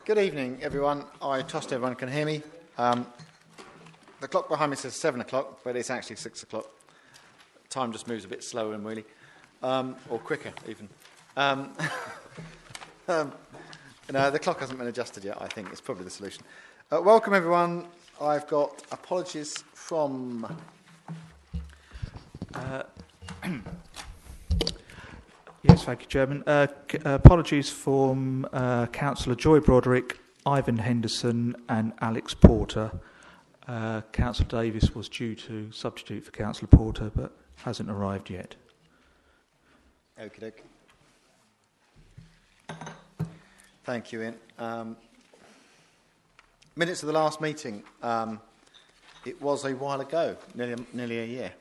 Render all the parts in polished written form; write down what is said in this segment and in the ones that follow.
Good evening, everyone. I trust everyone can hear me. The clock behind me says 7 o'clock, but it's actually 6 o'clock. Time just moves a bit slower and really, or quicker even. The clock hasn't been adjusted yet, I think. It's probably the solution. Welcome, everyone. I've got apologies from... Yes, thank you, Chairman. Apologies from Councillor Joy Broderick, Ivan Henderson and Alex Porter. Councillor Davis was due to substitute for Councillor Porter, but hasn't arrived yet. Okie doke. Thank you, Ian. Minutes of the last meeting. It was a while ago, nearly a year.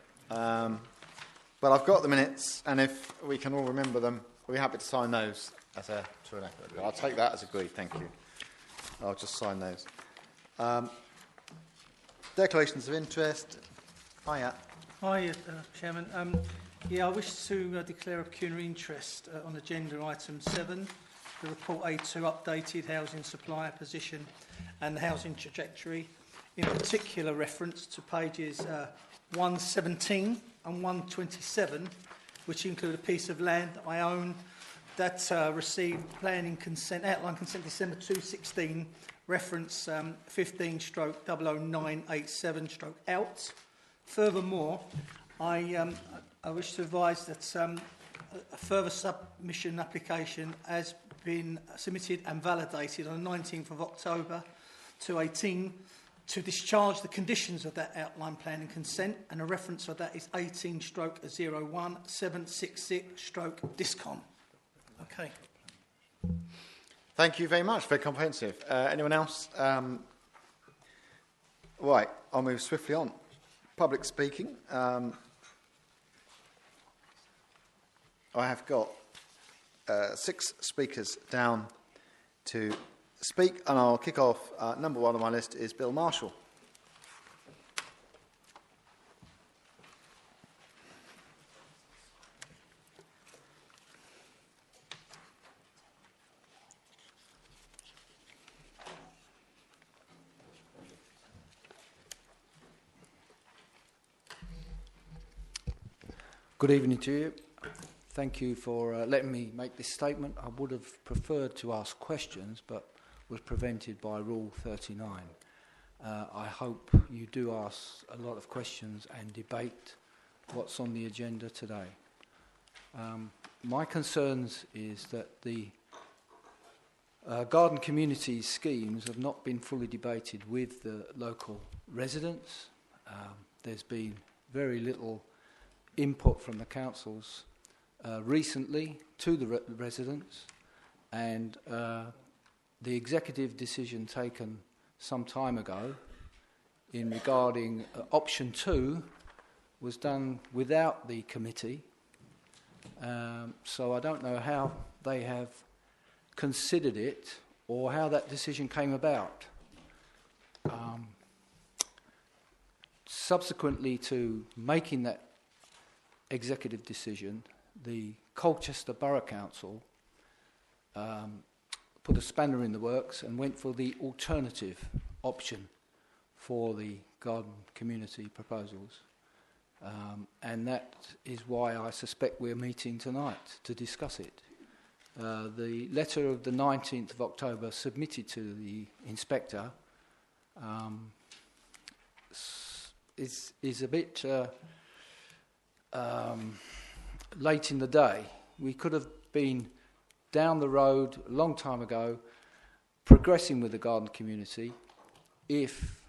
But I've got the minutes, and if we can all remember them, we'll be happy to sign those as a true and accurate. I'll take that as agreed, thank you. I'll just sign those. Declarations of interest. Hiya. Hi, Chairman. I wish to declare a pecuniary interest on agenda item 7, the report A2 updated housing supplier position and the housing trajectory, in particular reference to pages 117 and 127, which include a piece of land that I own that received planning consent, outline consent December 2016, reference 15/00987/out. Furthermore, I wish to advise that a further submission application has been submitted and validated on the 19th of October 2018 to discharge the conditions of that outline planning consent, and a reference of that is 18/01766/Discom. Okay. Thank you very much. Very comprehensive. Anyone else? Right, I'll move swiftly on. Public speaking. I have got 6 speakers down to speak, and I'll kick off. Number 1 on my list is Bill Marshall. Good evening to you. Thank you for letting me make this statement. I would have preferred to ask questions, but was prevented by Rule 39. I hope you do ask a lot of questions and debate what's on the agenda today. My concerns is that the garden community schemes have not been fully debated with the local residents. There's been very little input from the councils recently to the residents, and the executive decision taken some time ago in regarding option 2 was done without the committee, so I don't know how they have considered it or how that decision came about. Subsequently to making that executive decision, the Colchester Borough Council put a spanner in the works and went for the alternative option for the garden community proposals. And that is why I suspect we're meeting tonight to discuss it. The letter of the 19th of October submitted to the inspector is a bit late in the day. We could have been down the road a long time ago progressing with the garden community if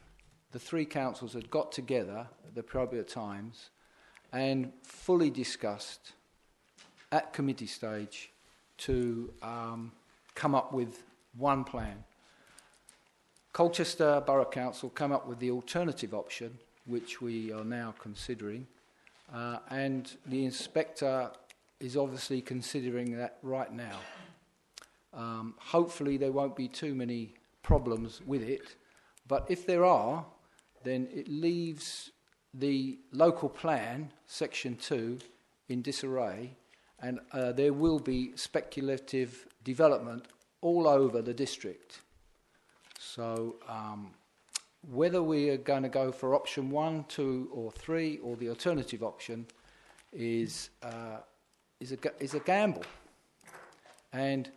the 3 councils had got together at the appropriate times and fully discussed at committee stage to come up with one plan. Colchester Borough Council come up with the alternative option, which we are now considering, and the inspector is obviously considering that right now. Hopefully there won't be too many problems with it, but if there are, then it leaves the local plan, section 2, in disarray, and there will be speculative development all over the district So whether we are going to go for option 1, 2 or 3 or the alternative option is a gamble. And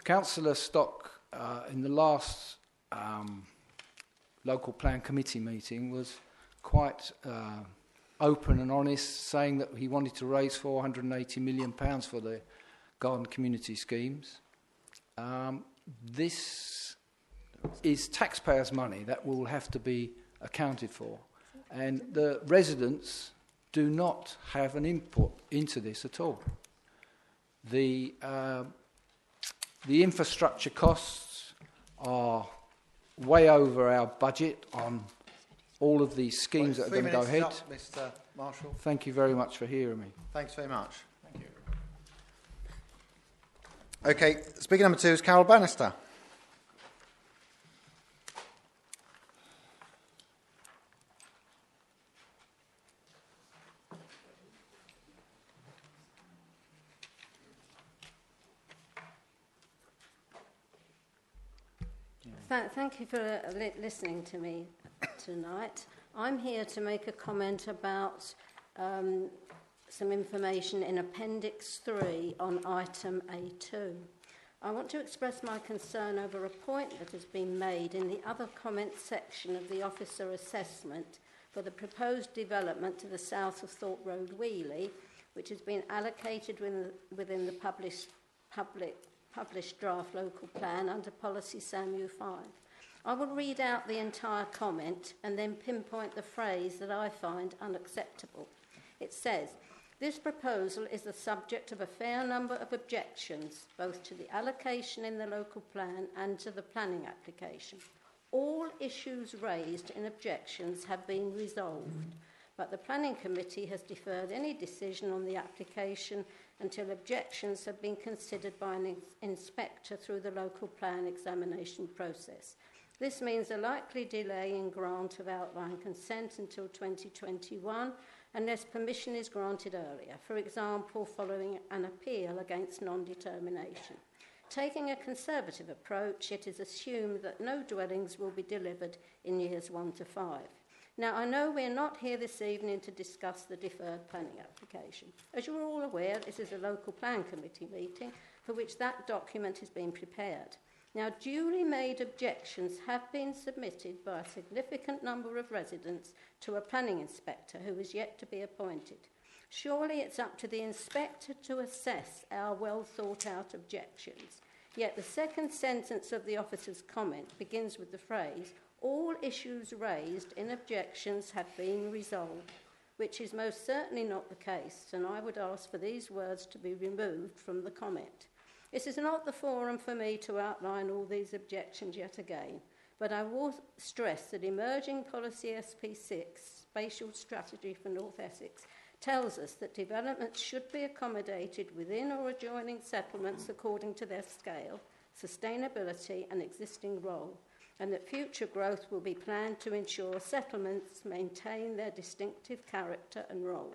Councillor Stock in the last local plan committee meeting was quite open and honest, saying that he wanted to raise £480 million for the garden community schemes. This is taxpayers' money that will have to be accounted for, and the residents do not have an input into this at all. The infrastructure costs are way over our budget on all of these schemes that are going to go ahead. Mr. Marshall. Thank you very much for hearing me. Thanks very much. Thank you. Okay, speaker number 2 is Carol Bannister. Thank you for listening to me tonight. I'm here to make a comment about some information in Appendix 3 on item A2. I want to express my concern over a point that has been made in the other comments section of the officer assessment for the proposed development to the south of Thorpe Road, Wheeley, which has been allocated within the published draft local plan under policy SAMU 5. I will read out the entire comment and then pinpoint the phrase that I find unacceptable. It says, this proposal is the subject of a fair number of objections, both to the allocation in the local plan and to the planning application. All issues raised in objections have been resolved, but the planning committee has deferred any decision on the application until objections have been considered by an inspector through the local plan examination process. This means a likely delay in grant of outline consent until 2021 unless permission is granted earlier, for example, following an appeal against non-determination. Taking a conservative approach, it is assumed that no dwellings will be delivered in years 1 to 5. Now, I know we're not here this evening to discuss the deferred planning application. As you're all aware, this is a local plan committee meeting for which that document has been prepared. Now, duly made objections have been submitted by a significant number of residents to a planning inspector who is yet to be appointed. Surely it's up to the inspector to assess our well-thought-out objections. Yet the second sentence of the officer's comment begins with the phrase, all issues raised in objections have been resolved, which is most certainly not the case, and I would ask for these words to be removed from the comment. This is not the forum for me to outline all these objections yet again, but I will stress that emerging policy SP6, Spatial Strategy for North Essex, tells us that developments should be accommodated within or adjoining settlements according to their scale, sustainability and existing role, and that future growth will be planned to ensure settlements maintain their distinctive character and role.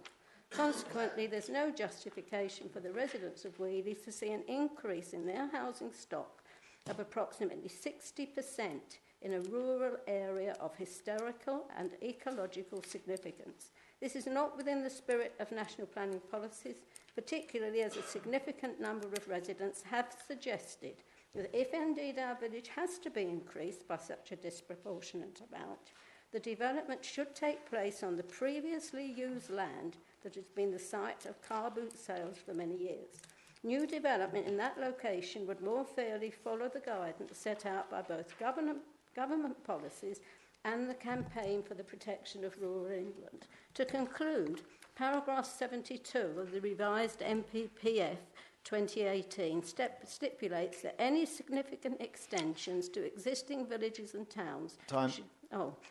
Consequently, there's no justification for the residents of Wheeley to see an increase in their housing stock of approximately 60% in a rural area of historical and ecological significance. This is not within the spirit of national planning policies, particularly as a significant number of residents have suggested that if indeed our village has to be increased by such a disproportionate amount, the development should take place on the previously used land that has been the site of car boot sales for many years. New development in that location would more fairly follow the guidance set out by both government policies and the Campaign for the Protection of Rural England. To conclude, paragraph 72 of the revised MPPF 2018 stipulates that any significant extensions to existing villages and towns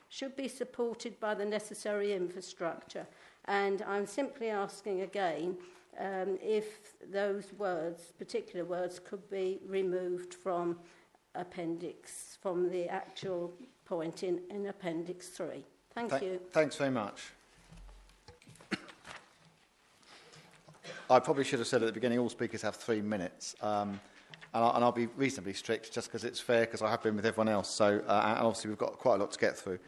should be supported by the necessary infrastructure. And I'm simply asking again if those words, particular words, could be removed from the actual point in Appendix 3. Thank you. Thanks very much. I probably should have said at the beginning all speakers have 3 minutes. and I'll be reasonably strict just because it's fair, because I have been with everyone else. So, and obviously we've got quite a lot to get through.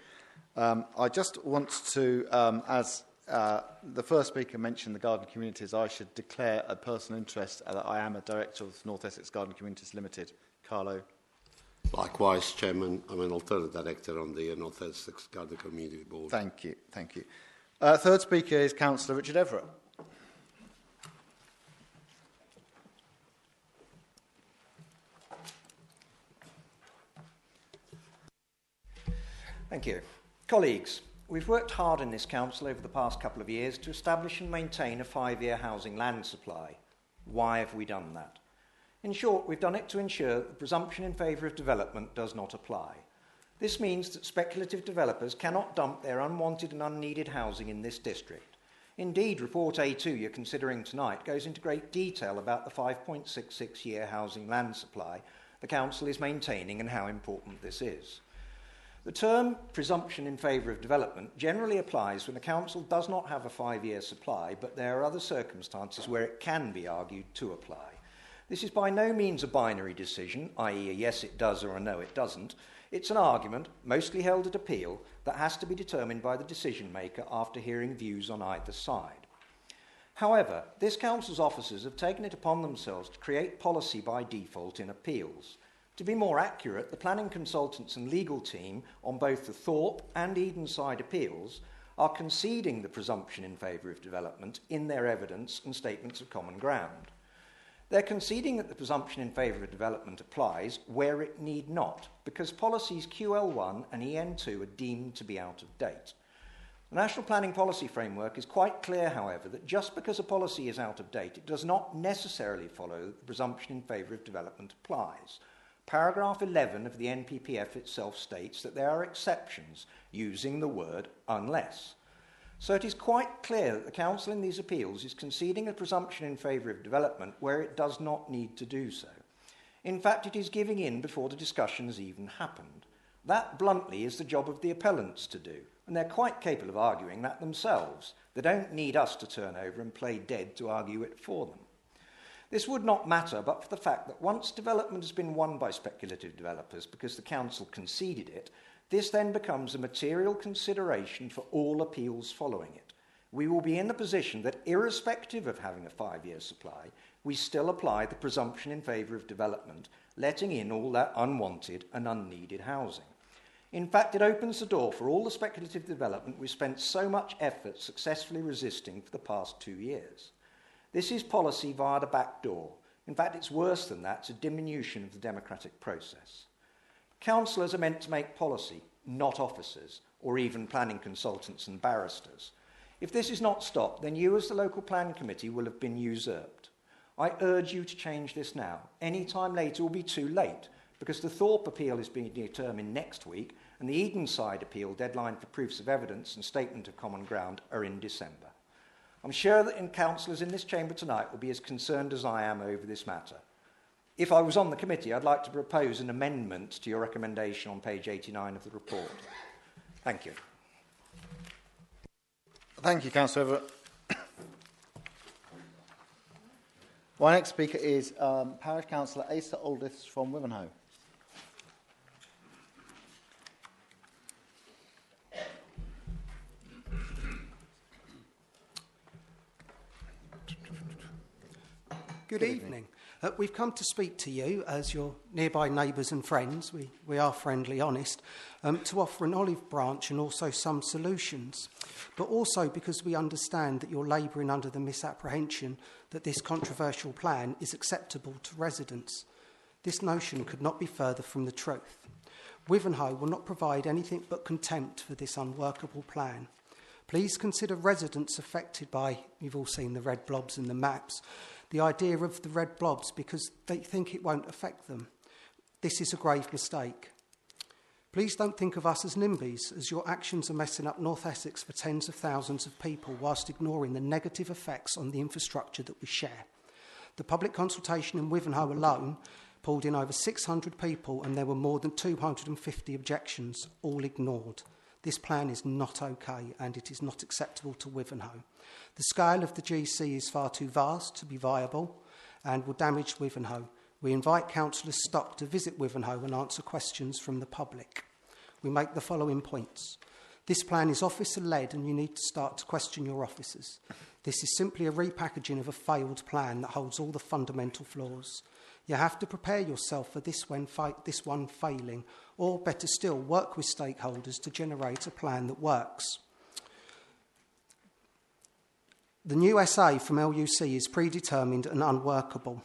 I just want to, as the first speaker mentioned the garden communities, I should declare a personal interest that I am a director of North Essex Garden Communities Limited. Carlo. Likewise, Chairman, I'm an alternate director on the North Essex Garden Community Board. Thank you, thank you. Third speaker is Councillor Richard Everett. Thank you. Colleagues, we've worked hard in this council over the past couple of years to establish and maintain a 5-year housing land supply. Why have we done that? In short, we've done it to ensure that the presumption in favour of development does not apply. This means that speculative developers cannot dump their unwanted and unneeded housing in this district. Indeed, Report A2 you're considering tonight goes into great detail about the 5.66-year housing land supply the council is maintaining and how important this is. The term presumption in favour of development generally applies when the council does not have a 5-year supply, but there are other circumstances where it can be argued to apply. This is by no means a binary decision, i.e. a yes it does or a no it doesn't. It's an argument, mostly held at appeal, that has to be determined by the decision maker after hearing views on either side. However, this council's officers have taken it upon themselves to create policy by default in appeals. To be more accurate, the planning consultants and legal team on both the Thorpe and Edenside appeals are conceding the presumption in favour of development in their evidence and statements of common ground. They're conceding that the presumption in favour of development applies where it need not, because policies QL1 and EN2 are deemed to be out of date. The National Planning Policy Framework is quite clear, however, that just because a policy is out of date, it does not necessarily follow that the presumption in favour of development applies. Paragraph 11 of the NPPF itself states that there are exceptions, using the word unless. So it is quite clear that the Council in these appeals is conceding a presumption in favour of development where it does not need to do so. In fact, it is giving in before the discussion has even happened. That, bluntly, is the job of the appellants to do, and they're quite capable of arguing that themselves. They don't need us to turn over and play dead to argue it for them. This would not matter but for the fact that once development has been won by speculative developers because the Council conceded it, this then becomes a material consideration for all appeals following it. We will be in the position that, irrespective of having a 5-year supply, we still apply the presumption in favour of development, letting in all that unwanted and unneeded housing. In fact, it opens the door for all the speculative development we've spent so much effort successfully resisting for the past 2 years. This is policy via the back door. In fact, it's worse than that. It's a diminution of the democratic process. Councillors are meant to make policy, not officers, or even planning consultants and barristers. If this is not stopped, then you as the local plan committee will have been usurped. I urge you to change this now. Any time later will be too late, because the Thorpe appeal is being determined next week, and the Edenside appeal deadline for proofs of evidence and statement of common ground are in December. I'm sure that councillors in this chamber tonight will be as concerned as I am over this matter. If I was on the committee, I'd like to propose an amendment to your recommendation on page 89 of the report. Thank you. Thank you, Councillor Everett. My next speaker is Parish Councillor Asa Aldis from Wivenhoe. Good evening. We've come to speak to you as your nearby neighbours and friends, we are friendly, honest, to offer an olive branch and also some solutions, but also because we understand that you're labouring under the misapprehension that this controversial plan is acceptable to residents. This notion could not be further from the truth. Wivenhoe will not provide anything but contempt for this unworkable plan. Please consider residents affected by, you've all seen the red blobs in the maps, the idea of the red blobs because they think it won't affect them. This is a grave mistake. Please don't think of us as NIMBYs, as your actions are messing up North Essex for tens of thousands of people whilst ignoring the negative effects on the infrastructure that we share. The public consultation in Wivenhoe alone pulled in over 600 people and there were more than 250 objections, all ignored. This plan is not okay and it is not acceptable to Wivenhoe. The scale of the GC is far too vast to be viable and will damage Wivenhoe. We invite Councillor Stock to visit Wivenhoe and answer questions from the public. We make the following points. This plan is officer-led and you need to start to question your officers. This is simply a repackaging of a failed plan that holds all the fundamental flaws. You have to prepare yourself for this one failing, or better still, work with stakeholders to generate a plan that works. The new SA from LUC is predetermined and unworkable.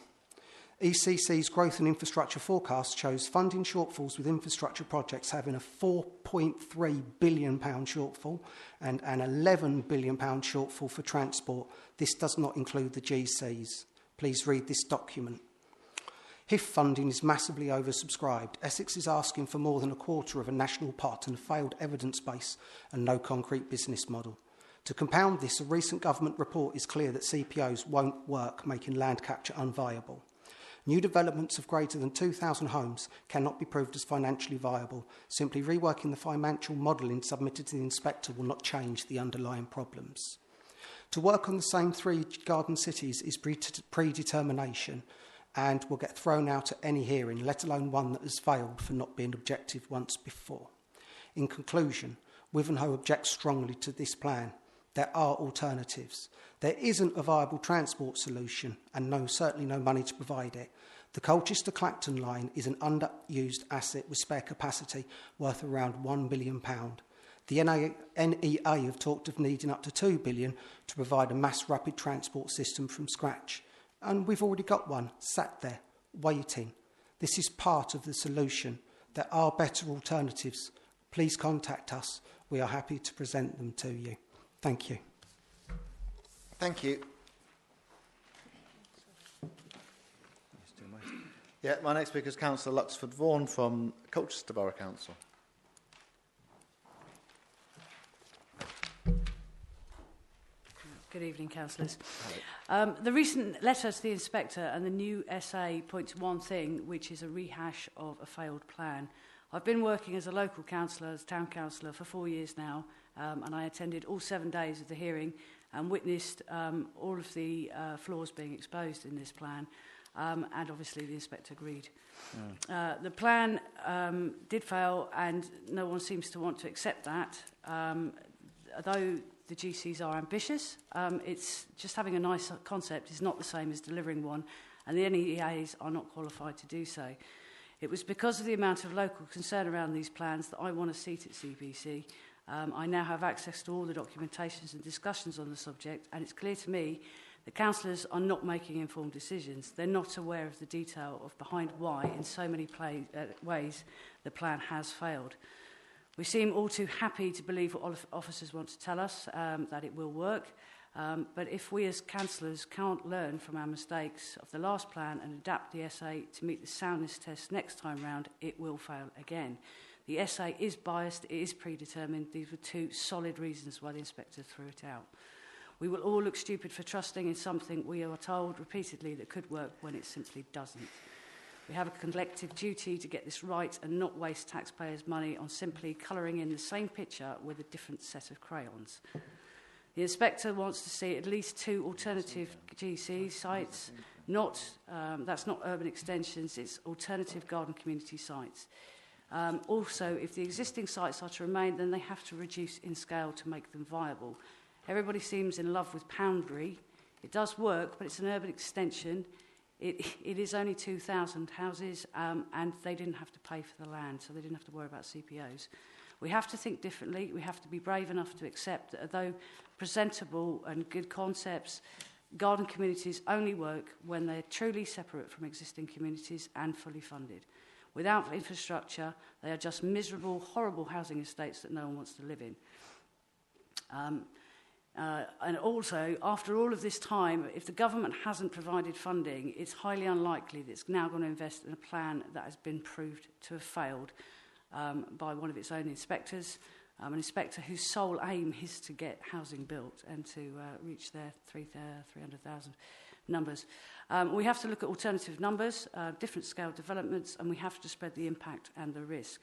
ECC's growth and infrastructure forecast shows funding shortfalls with infrastructure projects having a £4.3 billion shortfall and an £11 billion shortfall for transport. This does not include the GCs. Please read this document. HIF funding is massively oversubscribed. Essex is asking for more than a quarter of a national pot and a failed evidence base and no concrete business model. To compound this, a recent government report is clear that CPOs won't work, making land capture unviable. New developments of greater than 2,000 homes cannot be proved as financially viable. Simply reworking the financial modelling submitted to the inspector will not change the underlying problems. To work on the same 3 garden cities is predetermination and will get thrown out at any hearing, let alone one that has failed for not being objective once before. In conclusion, Wivenhoe objects strongly to this plan. There are alternatives. There isn't a viable transport solution and certainly no money to provide it. The Colchester-Clacton line is an underused asset with spare capacity worth around £1 billion. The NEA have talked of needing up to £2 billion to provide a mass rapid transport system from scratch. And we've already got one sat there, waiting. This is part of the solution. There are better alternatives. Please contact us. We are happy to present them to you. Thank you. Thank you. Yeah, my next speaker is Councillor Luxford Vaughan from Colchester Borough Council. Good evening, councillors. The recent letter to the inspector and the new SA point to one thing, which is a rehash of a failed plan. I've been working as a local councillor, as town councillor, for 4 years now, and I attended all 7 days of the hearing and witnessed all of the flaws being exposed in this plan, and obviously the inspector agreed. The plan did fail, and no one seems to want to accept that. Though the GCs are ambitious, it's just having a nice concept is not the same as delivering one, and the NEAs are not qualified to do so. It was because of the amount of local concern around these plans that I won a seat at CBC. I now have access to all the documentations and discussions on the subject, and it's clear to me that councillors are not making informed decisions. They're not aware of the detail of behind why, in so many ways, the plan has failed. We seem all too happy to believe what officers want to tell us, that it will work. But if we as councillors can't learn from our mistakes of the last plan and adapt the SA to meet the soundness test next time round, it will fail again. The SA is biased, it is predetermined. These were 2 solid reasons why the inspector threw it out. We will all look stupid for trusting in something we are told repeatedly that could work when it simply doesn't. We have a collective duty to get this right and not waste taxpayers' money on simply colouring in the same picture with a different set of crayons. The inspector wants to see at least 2 alternative GC sites. That's not urban extensions, it's alternative garden community sites. Also, if the existing sites are to remain, then they have to reduce in scale to make them viable. Everybody seems in love with Poundbury. It does work, but it's an urban extension. It is only 2,000 houses, and they didn't have to pay for the land, so they didn't have to worry about CPOs. We have to think differently. We have to be brave enough to accept that although presentable and good concepts, garden communities only work when they're truly separate from existing communities and fully funded. Without infrastructure, they are just miserable, horrible housing estates that no one wants to live in. And also, after all of this time, if the government hasn't provided funding, it's highly unlikely that it's now going to invest in a plan that has been proved to have failed by one of its own inspectors, an inspector whose sole aim is to get housing built and to reach their 300,000 numbers. We have to look at alternative numbers, different scale developments, and we have to spread the impact and the risk.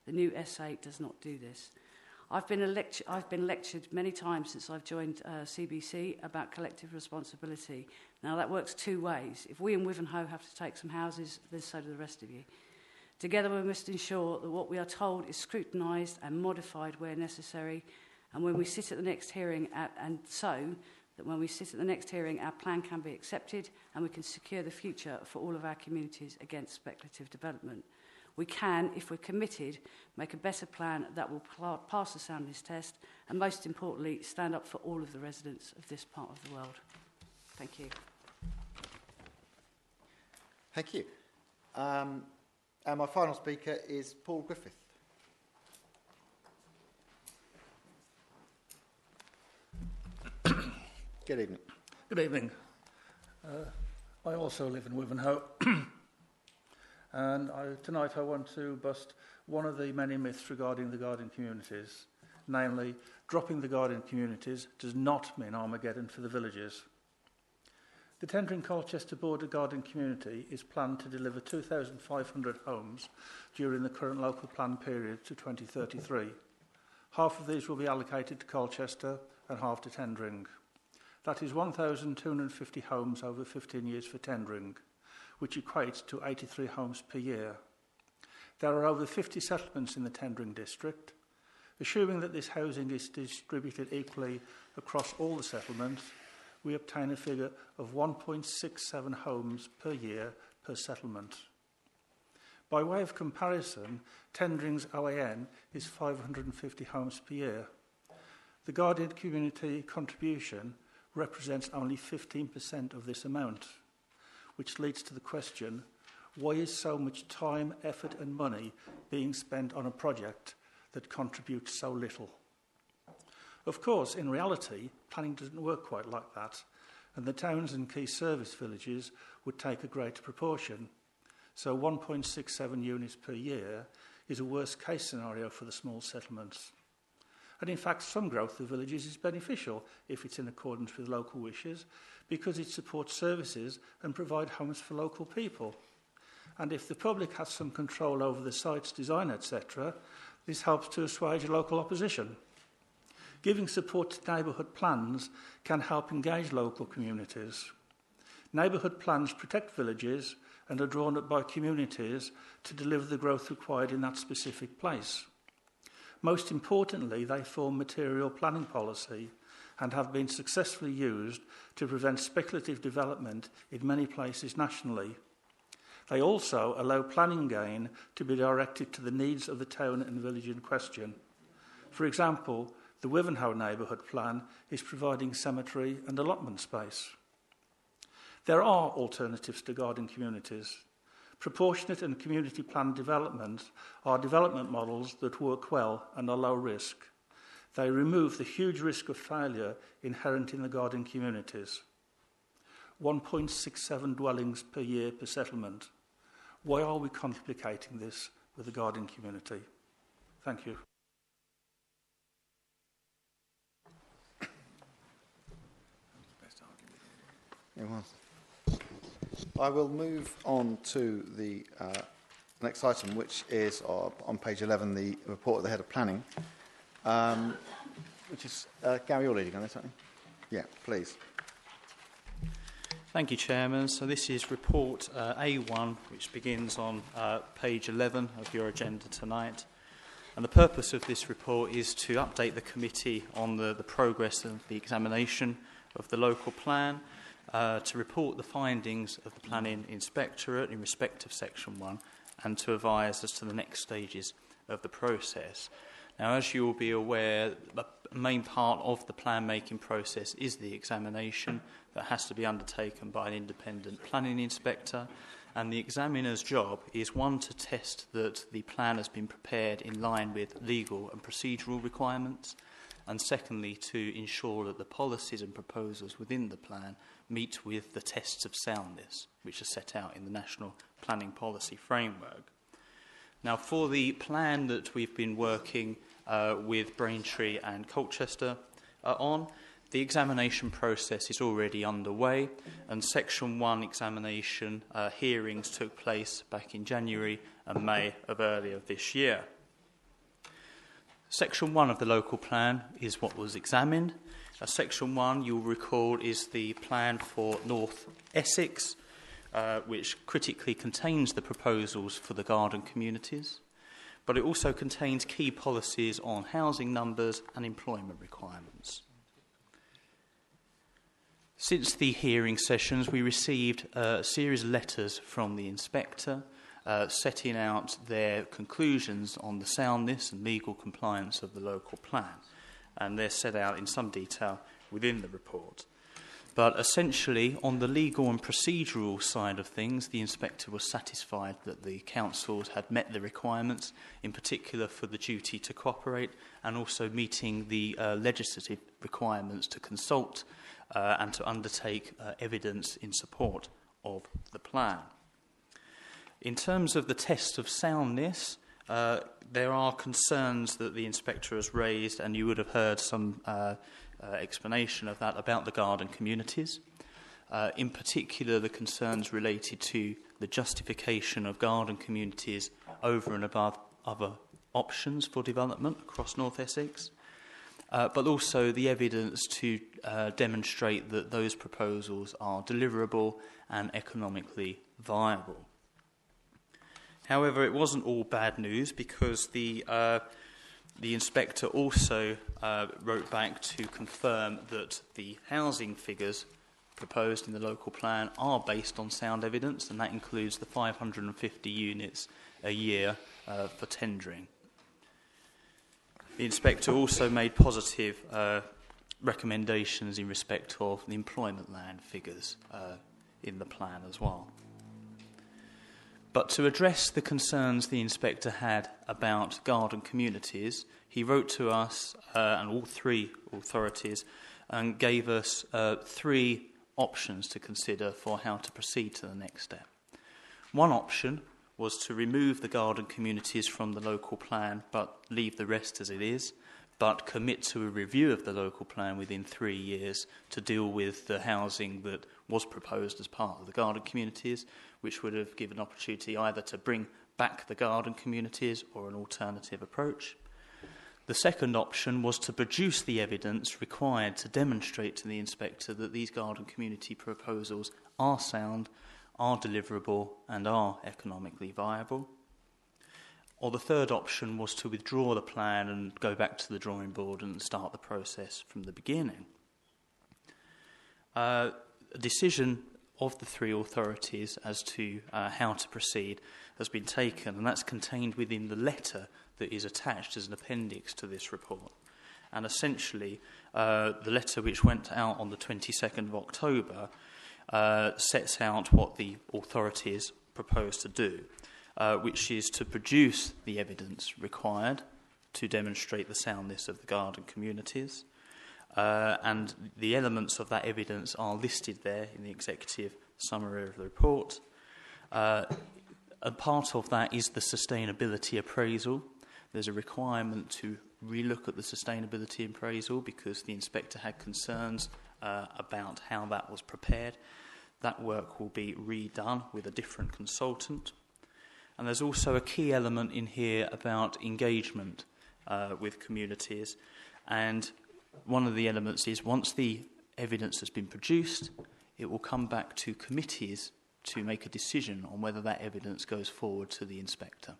The new SA does not do this. I've been lectured many times since I've joined CBC about collective responsibility. Now, that works two ways. If we in Wivenhoe have to take some houses, then so do the rest of you. Together, we must ensure that what we are told is scrutinised and modified where necessary, and when we sit at the next hearing, when we sit at the next hearing, our plan can be accepted and we can secure the future for all of our communities against speculative development. We can, if we're committed, make a better plan that will pass the soundness test and, most importantly, stand up for all of the residents of this part of the world. Thank you. Thank you. And my final speaker is Paul Griffith. Good evening. Good evening. I also live in Wivenhoe. And tonight I want to bust one of the many myths regarding the guardian communities, namely, dropping the guardian communities does not mean Armageddon for the villages. The Tendring Colchester Border Guardian Community is planned to deliver 2,500 homes during the current local plan period to 2033. Half of these will be allocated to Colchester and half to Tendring. That is 1,250 homes over 15 years for Tendring, which equates to 83 homes per year. There are over 50 settlements in the Tendring district. Assuming that this housing is distributed equally across all the settlements, we obtain a figure of 1.67 homes per year per settlement. By way of comparison, Tendring's OAN is 550 homes per year. The guardian community contribution represents only 15% of this amount, which leads to the question, why is so much time, effort and money being spent on a project that contributes so little? Of course, in reality, planning doesn't work quite like that, and the towns and key service villages would take a greater proportion. So 1.67 units per year is a worst-case scenario for the small settlements. And in fact, some growth of villages is beneficial if it's in accordance with local wishes, because it supports services and provides homes for local people. And if the public has some control over the site's design, etc., this helps to assuage local opposition. Giving support to neighbourhood plans can help engage local communities. Neighbourhood plans protect villages and are drawn up by communities to deliver the growth required in that specific place. Most importantly, they form material planning policy and have been successfully used to prevent speculative development in many places nationally. They also allow planning gain to be directed to the needs of the town and village in question. For example, the Wivenhoe neighbourhood plan is providing cemetery and allotment space. There are alternatives to guardian communities. Proportionate and community plan development are development models that work well and are low risk. They remove the huge risk of failure inherent in the guardian communities. 1.67 dwellings per year per settlement. Why are we complicating this with the guardian community? Thank you. It was. I will move on to the next item, which is on page 11, the report of the Head of Planning, which is Gary, you're leading on this, aren't you? Yeah, please. Thank you, Chairman. So this is report A1, which begins on page 11 of your agenda tonight. And the purpose of this report is to update the committee on the progress of the examination of the local plan, to report the findings of the planning inspectorate in respect of section 1, and to advise as to the next stages of the process. Now, as you will be aware, the main part of the plan-making process is the examination that has to be undertaken by an independent planning inspector, and the examiner's job is, one, to test that the plan has been prepared in line with legal and procedural requirements, and secondly, to ensure that the policies and proposals within the plan meet with the tests of soundness, which are set out in the National Planning Policy Framework. Now, for the plan that we've been working with Braintree and Colchester on, the examination process is already underway, and Section 1 examination hearings took place back in January and May of earlier this year. Section 1 of the local plan is what was examined. Section 1, you'll recall, is the plan for North Essex, which critically contains the proposals for the garden communities, but it also contains key policies on housing numbers and employment requirements. Since the hearing sessions, we received a series of letters from the inspector setting out their conclusions on the soundness and legal compliance of the local plan, and they're set out in some detail within the report. But essentially, on the legal and procedural side of things, the inspector was satisfied that the councils had met the requirements, in particular for the duty to cooperate and also meeting the legislative requirements to consult and to undertake evidence in support of the plan. In terms of the test of soundness, there are concerns that the inspector has raised, and you would have heard some explanation of that about the garden communities. In particular, the concerns related to the justification of garden communities over and above other options for development across North Essex, but also the evidence to demonstrate that those proposals are deliverable and economically viable. However, it wasn't all bad news, because the inspector also wrote back to confirm that the housing figures proposed in the local plan are based on sound evidence, and that includes the 550 units a year for tendering. The inspector also made positive recommendations in respect of the employment land figures in the plan as well. But to address the concerns the inspector had about garden communities, he wrote to us and all three authorities and gave us three options to consider for how to proceed to the next step. One option was to remove the garden communities from the local plan but leave the rest as it is, but commit to a review of the local plan within 3 years to deal with the housing that was proposed as part of the garden communities, which would have given opportunity either to bring back the garden communities or an alternative approach. The second option was to produce the evidence required to demonstrate to the inspector that these garden community proposals are sound, are deliverable, and are economically viable. Or the third option was to withdraw the plan and go back to the drawing board and start the process from the beginning. A decision of the three authorities as to how to proceed has been taken, and that's contained within the letter that is attached as an appendix to this report. And essentially, the letter which went out on the 22nd of October sets out what the authorities propose to do, which is to produce the evidence required to demonstrate the soundness of the garden communities. And the elements of that evidence are listed there in the executive summary of the report. A part of that is the sustainability appraisal. There's a requirement to relook at the sustainability appraisal because the inspector had concerns about how that was prepared. That work will be redone with a different consultant. And there's also a key element in here about engagement with communities. And one of the elements is once the evidence has been produced, it will come back to committees to make a decision on whether that evidence goes forward to the inspector.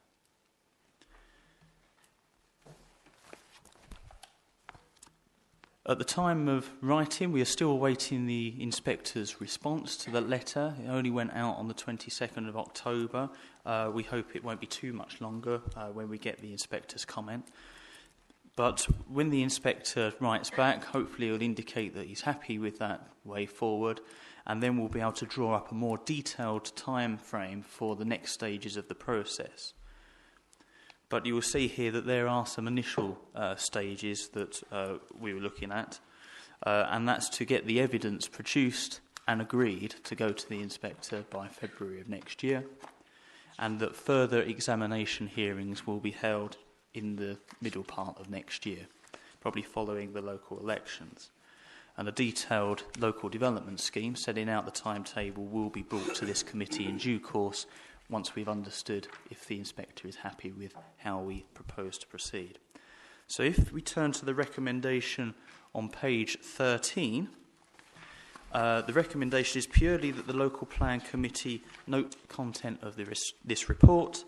At the time of writing, we are still awaiting the inspector's response to the letter. It only went out on the 22nd of October. We hope it won't be too much longer when we get the inspector's comment. But when the inspector writes back, hopefully he'll indicate that he's happy with that way forward, and then we'll be able to draw up a more detailed time frame for the next stages of the process. But you will see here that there are some initial stages that we were looking at, and that's to get the evidence produced and agreed to go to the inspector by February of next year, and that further examination hearings will be held in the middle part of next year, probably following the local elections. And a detailed local development scheme setting out the timetable will be brought to this committee in due course once we've understood if the inspector is happy with how we propose to proceed. So if we turn to the recommendation on page 13, the recommendation is purely that the local plan committee note the content of this report,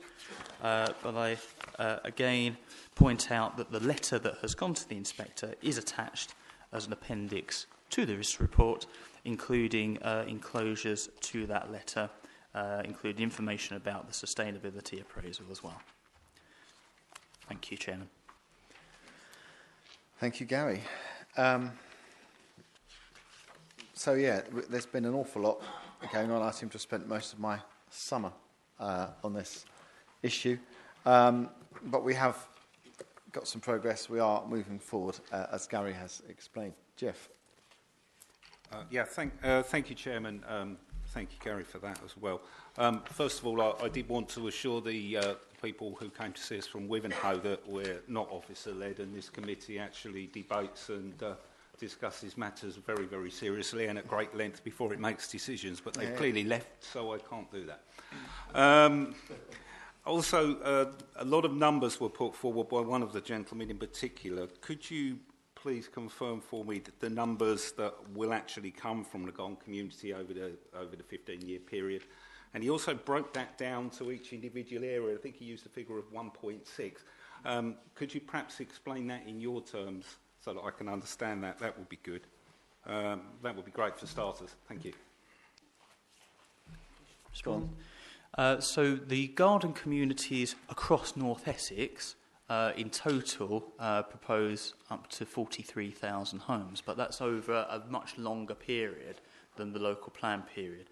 but I again point out that the letter that has gone to the inspector is attached as an appendix to this report, including enclosures to that letter, including information about the sustainability appraisal as well. Thank you, Chairman. Thank you, Gary. So, yeah, there's been an awful lot going on. I seem to have spent most of my summer on this issue. But we have got some progress. We are moving forward, as Gary has explained. Jeff. Thank you, Chairman. Thank you, Gary, for that as well. First of all, I did want to assure the people who came to see us from Wivenhoe that we're not officer-led, and this committee actually debates and discusses matters very, very seriously and at great length before it makes decisions, but they've clearly left, so I can't do that. Also, a lot of numbers were put forward by one of the gentlemen in particular. Could you please confirm for me that the numbers that will actually come from the garden community over the 15-year period? And he also broke that down to each individual area. I think he used a figure of 1.6. Could you perhaps explain that in your terms so that I can understand that? That would be good. That would be great for starters. Thank you. So the garden communities across North Essex in total propose up to 43,000 homes, but that's over a much longer period than the local plan period.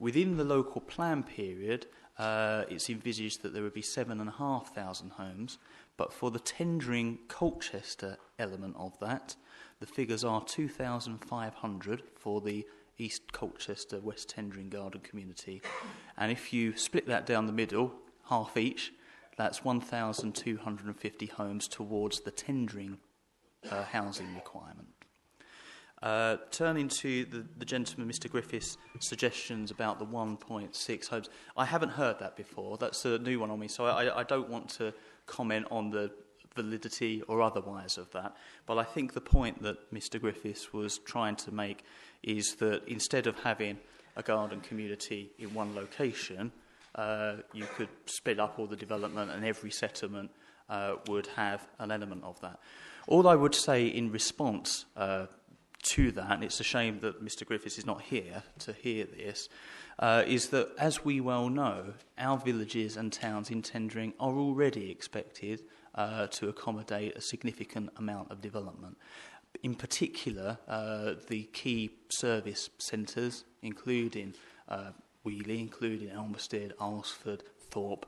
Within the local plan period, it's envisaged that there would be 7,500 homes, but for the tendering Colchester element of that, the figures are 2,500 for the East Colchester West Tendering Garden Community. And if you split that down the middle, half each, that's 1,250 homes towards the tendering housing requirement. Turning to the gentleman, Mr. Griffiths' suggestions about the 1.6 homes, I haven't heard that before. That's a new one on me, so I don't want to comment on the validity or otherwise of that. But I think the point that Mr. Griffiths was trying to make is that instead of having a garden community in one location, you could split up all the development and every settlement would have an element of that. All I would say in response to that, and it's a shame that Mr. Griffiths is not here to hear this, is that, as we well know, our villages and towns in tendering are already expected to accommodate a significant amount of development. In particular, the key service centres, including Wheeley, including Elmstead, Alresford, Thorpe.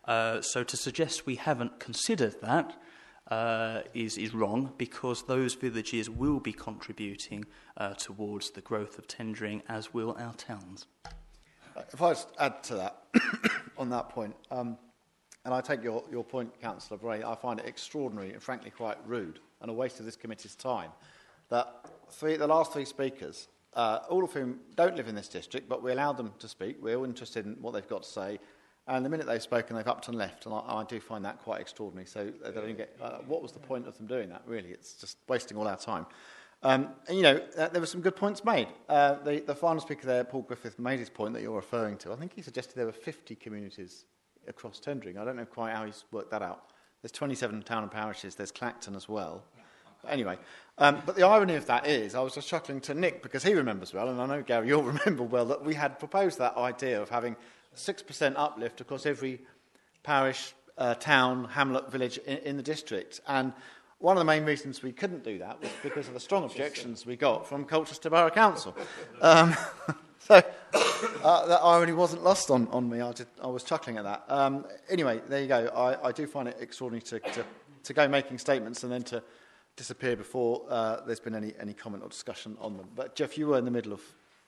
So to suggest we haven't considered that is wrong, because those villages will be contributing towards the growth of tendering, as will our towns. If I just add to that, on that point, and I take your point, Councillor Bray, I find it extraordinary and frankly quite rude and a waste of this committee's time that the last three speakers, all of whom don't live in this district, but we allowed them to speak. We're all interested in what they've got to say. And the minute they've spoken, they've upped and left. And I do find that quite extraordinary. So they don't get, what was the point of them doing that, really? It's just wasting all our time. And, you know, there were some good points made. The final speaker there, Paul Griffith, made his point that you're referring to. I think he suggested there were 50 communities across tendering. I don't know quite how he's worked that out. There's 27 town and parishes. There's Clacton as well. Anyway, but the irony of that is, I was just chuckling to Nick, because he remembers well, and I know, Gary, you'll remember well, that we had proposed that idea of having 6% uplift across every parish, town, hamlet, village in the district. And one of the main reasons we couldn't do that was because of the strong objections we got from Colchester Borough Council. So that irony wasn't lost on me. I was chuckling at that. Anyway, there you go. I do find it extraordinary to go making statements and then to disappear before there's been any comment or discussion on them. But, Jeff, you were in the middle of...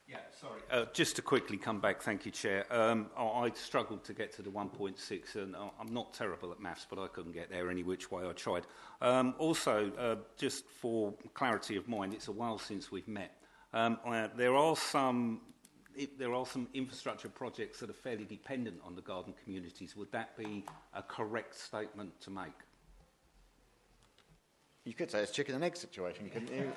Yeah, sorry. Just to quickly come back, thank you, Chair. I struggled to get to the 1.6, and I'm not terrible at maths, but I couldn't get there any which way I tried. Also, just for clarity of mind, it's a while since we've met. There are some infrastructure projects that are fairly dependent on the garden communities. Would that be a correct statement to make? You could say it's chicken and egg situation, couldn't you?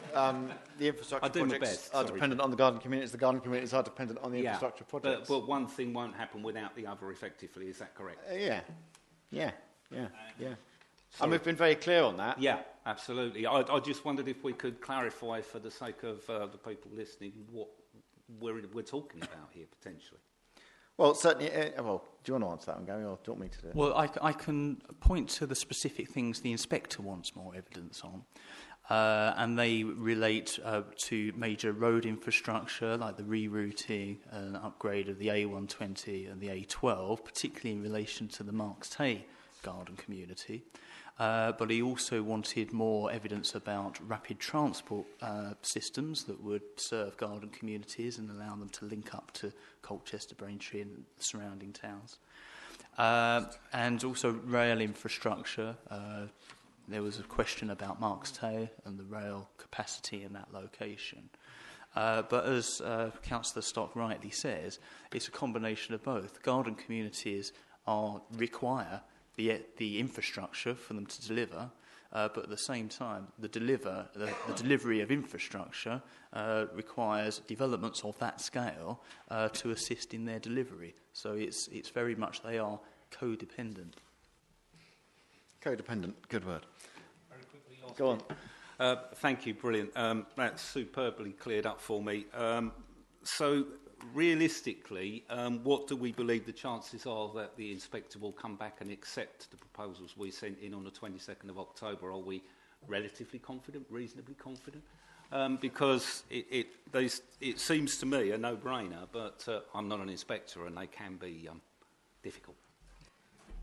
The infrastructure I do my projects best, are sorry. dependent on the garden communities. The garden communities are dependent on the Yeah, infrastructure projects. but one thing won't happen without the other, effectively. Is that correct? Yeah. And we've been very clear on that. Yeah, absolutely. I just wondered if we could clarify, for the sake of the people listening, what we're talking about here, potentially. Well, certainly. Do you want to answer that one, Gary, or do you want me to do it? Well, I can point to the specific things the inspector wants more evidence on, and they relate to major road infrastructure, like the rerouting and upgrade of the A120 and the A12, particularly in relation to the Marks Tay garden community. But he also wanted more evidence about rapid transport systems that would serve garden communities and allow them to link up to Colchester, Braintree and the surrounding towns. And also rail infrastructure. There was a question about Marks Tay and the rail capacity in that location. But as Councillor Stock rightly says, it's a combination of both. Garden communities require the infrastructure for them to deliver, but at the same time, the delivery of infrastructure requires developments of that scale to assist in their delivery. So it's very much they are codependent. Codependent, good word. Very quickly, Go on. Thank you, brilliant. That's superbly cleared up for me. So, realistically, what do we believe the chances are that the inspector will come back and accept the proposals we sent in on the 22nd of October? Are we relatively confident, reasonably confident? Because it seems to me a no-brainer, but I'm not an inspector and they can be difficult.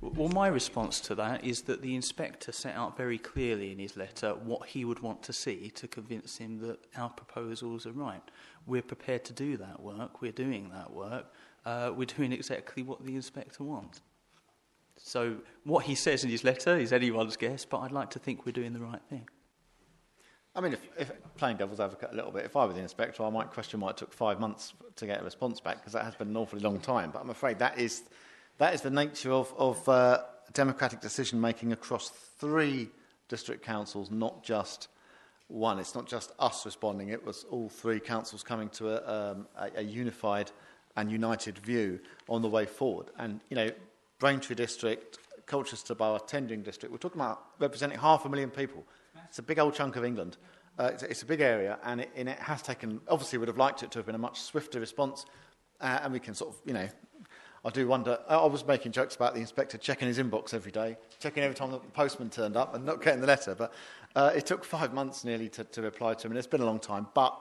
Well, my response to that is that the inspector set out very clearly in his letter what he would want to see to convince him that our proposals are right. We're prepared to do that work. We're doing that work. We're doing exactly what the inspector wants. So what he says in his letter is anyone's guess, but I'd like to think we're doing the right thing. I mean, if playing devil's advocate a little bit, if I were the inspector, I might question why it took 5 months to get a response back, because that has been an awfully long time. But I'm afraid that is the nature of democratic decision-making across 3 district councils, not just one. It's not just us responding. It was all 3 councils coming to a unified and united view on the way forward. And, Braintree District, Colchester Borough, Tendring District, we're talking about representing 500,000 people. It's a big old chunk of England. It's a big area, and it has taken... Obviously, would have liked it to have been a much swifter response, and we can sort of, I do wonder... I was making jokes about the inspector checking his inbox every day, checking every time the postman turned up and not getting the letter, but it took 5 months nearly to reply to him, and it's been a long time, but,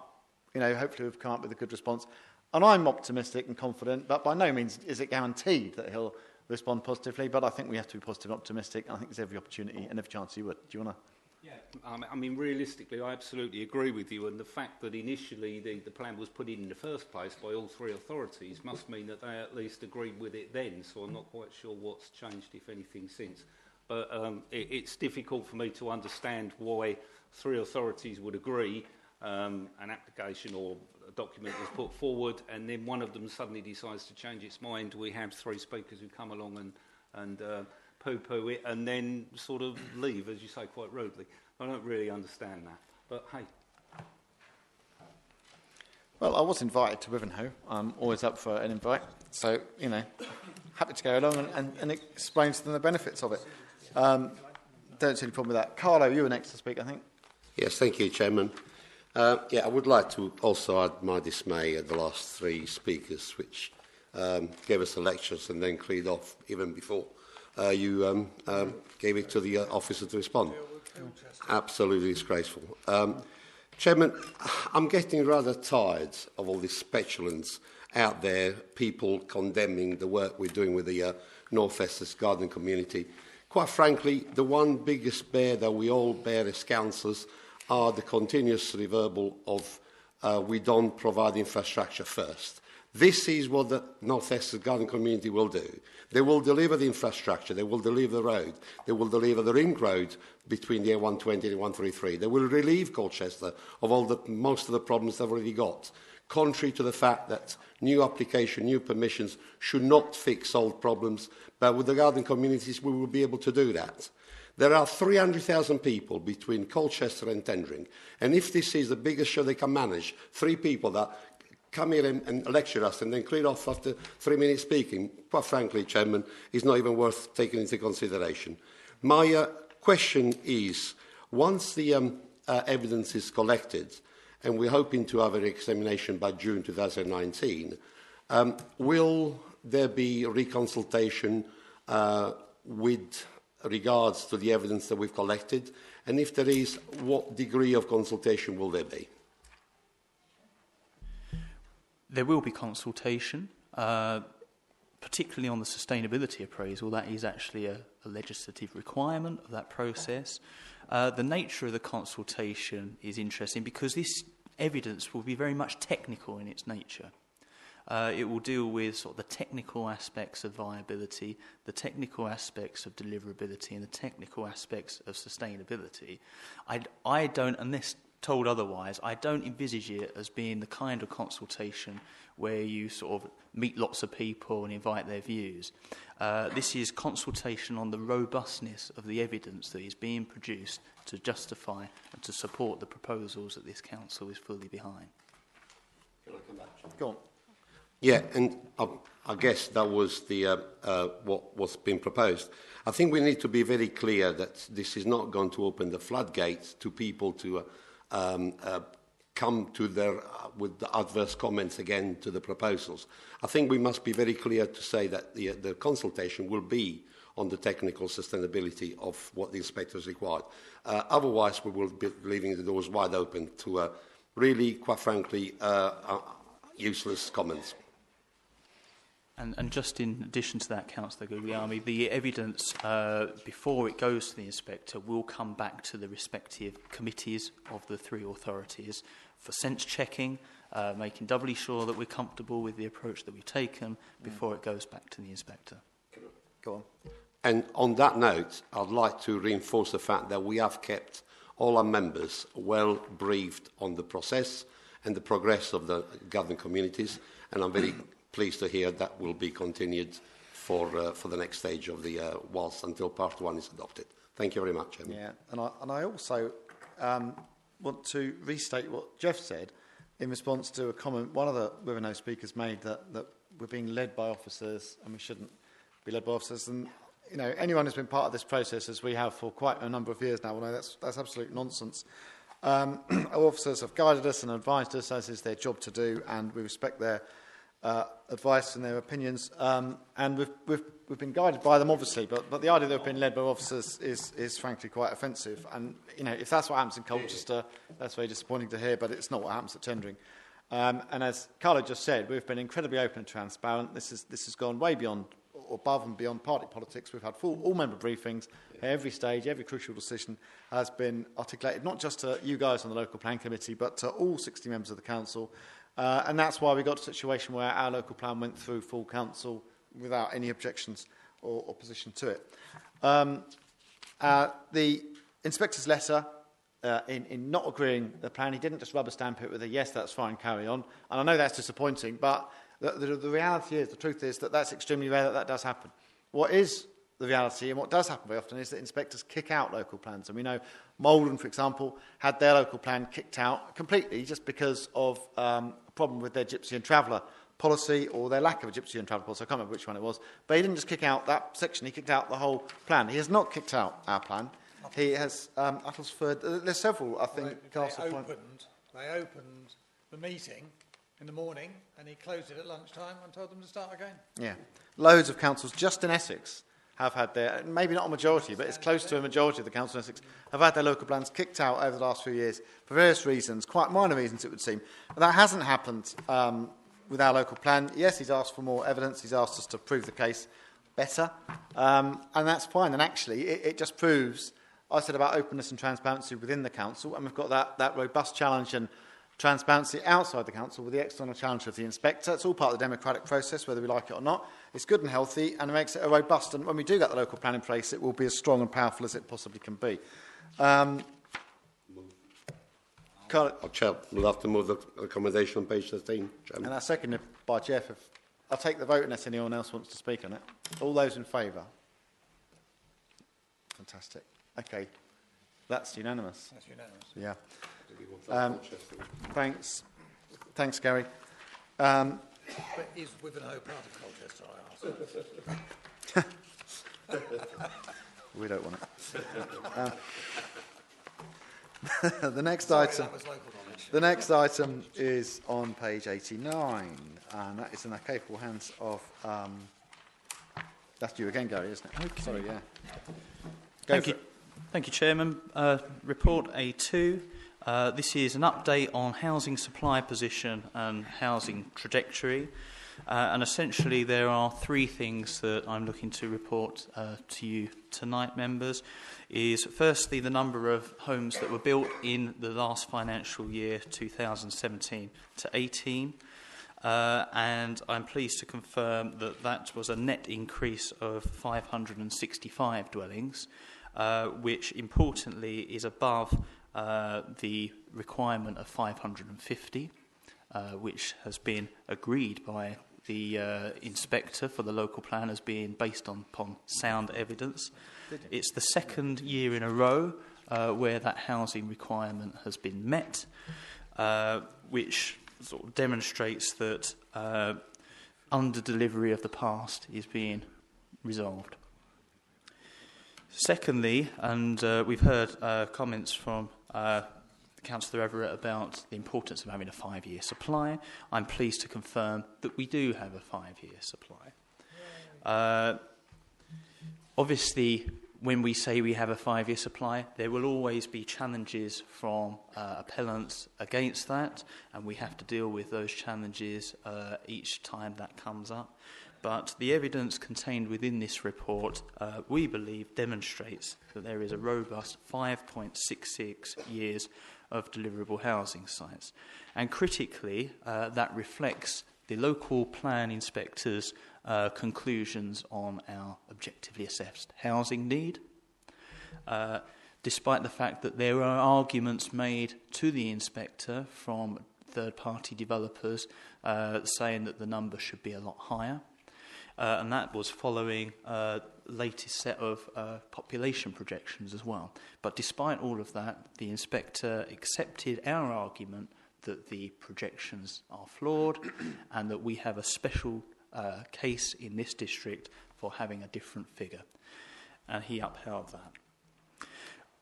hopefully we've come up with a good response. And I'm optimistic and confident, but by no means is it guaranteed that he'll respond positively, but I think we have to be positive and optimistic, and I think there's every opportunity and every chance he would. Do you want to... Yeah, I mean, realistically, I absolutely agree with you, and the fact that initially the plan was put in the first place by all 3 authorities must mean that they at least agreed with it then, so I'm not quite sure what's changed, if anything, since. But it's difficult for me to understand why 3 authorities would agree an application or a document was put forward, and then one of them suddenly decides to change its mind. We have 3 speakers who come along and poo-poo it and then sort of leave, as you say, quite rudely. I don't really understand that. But, hey. Well, I was invited to Wivenhoe. I'm always up for an invite. So, happy to go along and explain to them the benefits of it. Don't see any problem with that. Carlo, you were next to speak, I think. Yes, thank you, Chairman. I would like to also add my dismay at the last 3 speakers, which gave us the lectures and then cleared off even before you gave it to the officer to respond. Absolutely disgraceful. Chairman, I'm getting rather tired of all these petulance out there, people condemning the work we're doing with the North Essex garden community. Quite frankly, the one biggest bear that we all bear as councillors are the continuous reverbal of we don't provide infrastructure first. This is what the North Essex garden community will do. They will deliver the infrastructure, they will deliver the road, they will deliver the ring road between the A120 and the 133. They will relieve Colchester of most of the problems they've already got, contrary to the fact that new application, new permissions should not fix old problems, but with the garden communities we will be able to do that. There are 300,000 people between Colchester and Tendring. And if this is the biggest show they can manage, 3 people that come here and lecture us and then clear off after 3 minutes speaking, quite frankly, Chairman, is not even worth taking into consideration. My question is, once the evidence is collected, and we're hoping to have an examination by June 2019, will there be reconsultation with regards to the evidence that we've collected? And if there is, what degree of consultation will there be? There will be consultation, particularly on the sustainability appraisal. That is actually a legislative requirement of that process. The nature of the consultation is interesting because this evidence will be very much technical in its nature. It will deal with sort of the technical aspects of viability, the technical aspects of deliverability, and the technical aspects of sustainability. I don't, unless told otherwise, I don't envisage it as being the kind of consultation where you sort of meet lots of people and invite their views. This is consultation on the robustness of the evidence that is being produced to justify and to support the proposals that this council is fully behind. Can I come back? Go on. Yeah, and I guess that was the what was being proposed. I think we need to be very clear that this is not going to open the floodgates to people to come to their with the adverse comments again to the proposals. I think we must be very clear to say that the consultation will be on the technical sustainability of what the inspectors required. Otherwise, we will be leaving the doors wide open to really, quite frankly, useless comments. And just in addition to that, Councillor Guglielmi, the evidence before it goes to the inspector will come back to the respective committees of the 3 authorities for sense checking, making doubly sure that we're comfortable with the approach that we've taken before it goes back to the inspector. Go on. And on that note, I'd like to reinforce the fact that we have kept all our members well briefed on the process and the progress of the gathering communities, and I'm very pleased to hear that will be continued for the next stage of the whilst until Part 1 is adopted. Thank you very much, Chairman. Yeah, and I also want to restate what Jeff said in response to a comment one of the Wivenhoe speakers made that we're being led by officers and we shouldn't be led by officers. And you know, anyone who's been part of this process, as we have for quite a number of years now, will know that's absolute nonsense. Our officers have guided us and advised us, as is their job to do, and we respect their advice and their opinions, and we've been guided by them, obviously, but the idea that we've been led by officers is frankly quite offensive. And you know, if that's what happens in Colchester, that's very disappointing to hear, but it's not what happens at Tendring. And as Carlo just said, we've been incredibly open and transparent. This has gone way beyond, or above and beyond party politics. We've had full all-member briefings at every stage. Every crucial decision has been articulated, not just to you guys on the local plan committee, but to all 60 members of the council. And that's why we got to a situation where our local plan went through full council without any objections or opposition to it. The inspector's letter, in not agreeing the plan, he didn't just rubber stamp it with a yes, that's fine, carry on. And I know that's disappointing, but the reality is, the truth is that that's extremely rare that does happen. What is the reality, and what does happen very often, is that inspectors kick out local plans. And we know Malden, for example, had their local plan kicked out completely just because of a problem with their Gypsy and Traveller policy, or their lack of a Gypsy and Traveller policy. I can't remember which one it was. But he didn't just kick out that section, he kicked out the whole plan. He has not kicked out our plan. He has there's several, I think, They opened the meeting in the morning and he closed it at lunchtime and told them to start again. Yeah. Loads of councils, just in Essex, have had their, maybe not a majority, but it's close to a majority of the council in Essex, have had their local plans kicked out over the last few years for various reasons, quite minor reasons it would seem. That hasn't happened with our local plan. Yes, he's asked for more evidence, he's asked us to prove the case better, and that's fine. And actually, it just proves, I said about openness and transparency within the council, and we've got that robust challenge and transparency outside the council with the external challenge of the inspector. It's all part of the democratic process, whether we like it or not. It's good and healthy, and it makes it a robust, and when we do get the local plan in place, it will be as strong and powerful as it possibly can be. Chair, we'll have to move the recommendation on page 13. Chairman. And that's seconded by Jeff. I'll take the vote unless anyone else wants to speak on it. All those in favour? Fantastic. Okay, that's unanimous. That's unanimous. Yeah. Thanks, Gary. But is Wivenhoe part of Colchester, I ask? We don't want it. The next Sorry, item. that was local knowledge. The next item is on page 89, and that is in the capable hands of. That's you again, Gary, isn't it? Okay. Sorry, yeah. Thank you, Chairman. Report A2. This is an update on housing supply position and housing trajectory. And essentially there are three things that I'm looking to report to you tonight, members. Is firstly the number of homes that were built in the last financial year, 2017 to 18. And I'm pleased to confirm that that was a net increase of 565 dwellings, which importantly is above the requirement of 550, which has been agreed by the inspector for the local plan as being based upon sound evidence. It's the second year in a row where that housing requirement has been met, which sort of demonstrates that under-delivery of the past is being resolved. Secondly, and we've heard comments from Councillor Everett about the importance of having a 5-year supply. I'm pleased to confirm that we do have a 5-year supply. Obviously, when we say we have a 5-year supply, there will always be challenges from appellants against that, and we have to deal with those challenges each time that comes up. But the evidence contained within this report, we believe, demonstrates that there is a robust 5.66 years of deliverable housing sites. And critically, that reflects the local plan inspector's conclusions on our objectively assessed housing need. Despite the fact that there are arguments made to the inspector from third-party developers saying that the number should be a lot higher. And that was following latest set of population projections as well. But despite all of that, the inspector accepted our argument that the projections are flawed and that we have a special case in this district for having a different figure. And he upheld that.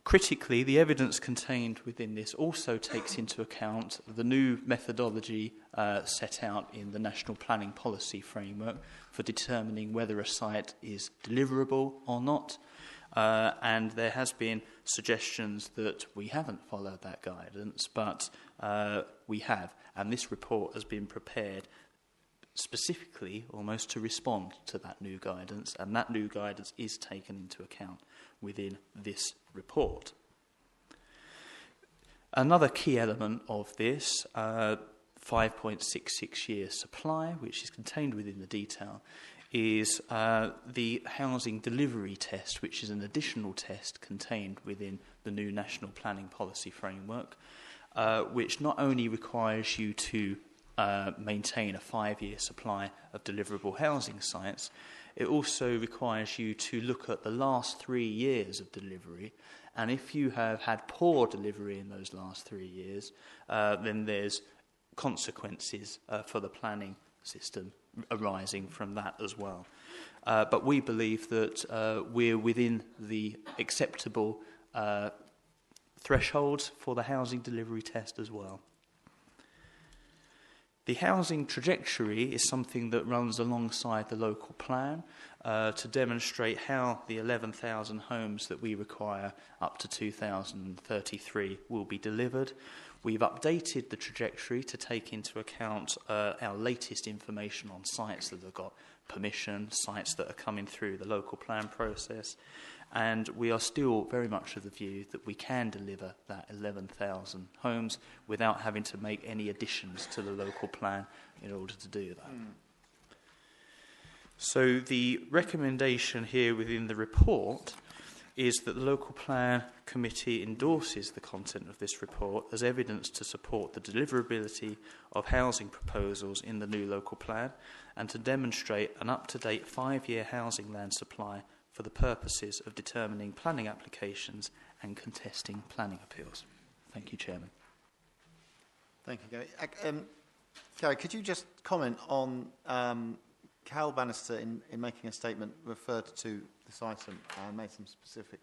Critically, the evidence contained within this also takes into account the new methodology set out in the National Planning Policy Framework for determining whether a site is deliverable or not. And there has been suggestions that we haven't followed that guidance, but we have. And this report has been prepared specifically almost to respond to that new guidance, and that new guidance is taken into account within this report. Another key element of this 5.66 year supply, which is contained within the detail, is the housing delivery test, which is an additional test contained within the new National Planning Policy Framework, which not only requires you to maintain a 5-year supply of deliverable housing sites, it also requires you to look at the last 3 years of delivery, and if you have had poor delivery in those last 3 years, then there's consequences for the planning system arising from that as well. But we believe that we're within the acceptable thresholds for the housing delivery test as well. The housing trajectory is something that runs alongside the local plan to demonstrate how the 11,000 homes that we require up to 2033 will be delivered. We've updated the trajectory to take into account our latest information on sites that have got permission, sites that are coming through the local plan process, and we are still very much of the view that we can deliver that 11,000 homes without having to make any additions to the local plan in order to do that. So the recommendation here within the report is that the local plan committee endorses the content of this report as evidence to support the deliverability of housing proposals in the new local plan and to demonstrate an up-to-date 5-year housing land supply for the purposes of determining planning applications and contesting planning appeals. Thank you, Chairman. Thank you, Gary. Gary, could you just comment on Cal Bannister, in making a statement, referred to this item and made some specific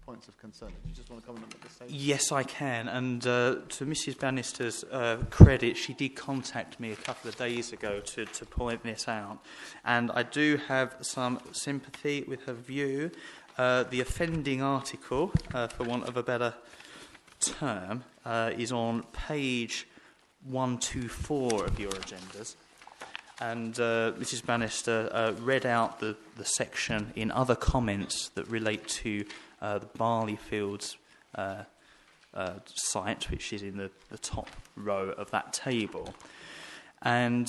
points of concern? Do you just want to comment on this statement? Yes, I can. And to Mrs. Bannister's credit, she did contact me a couple of days ago to point this out. And I do have some sympathy with her view. The offending article, for want of a better term, is on page 124 of your agendas. And Mrs. Bannister read out the section in other comments that relate to the Barleyfields site, which is in the top row of that table. And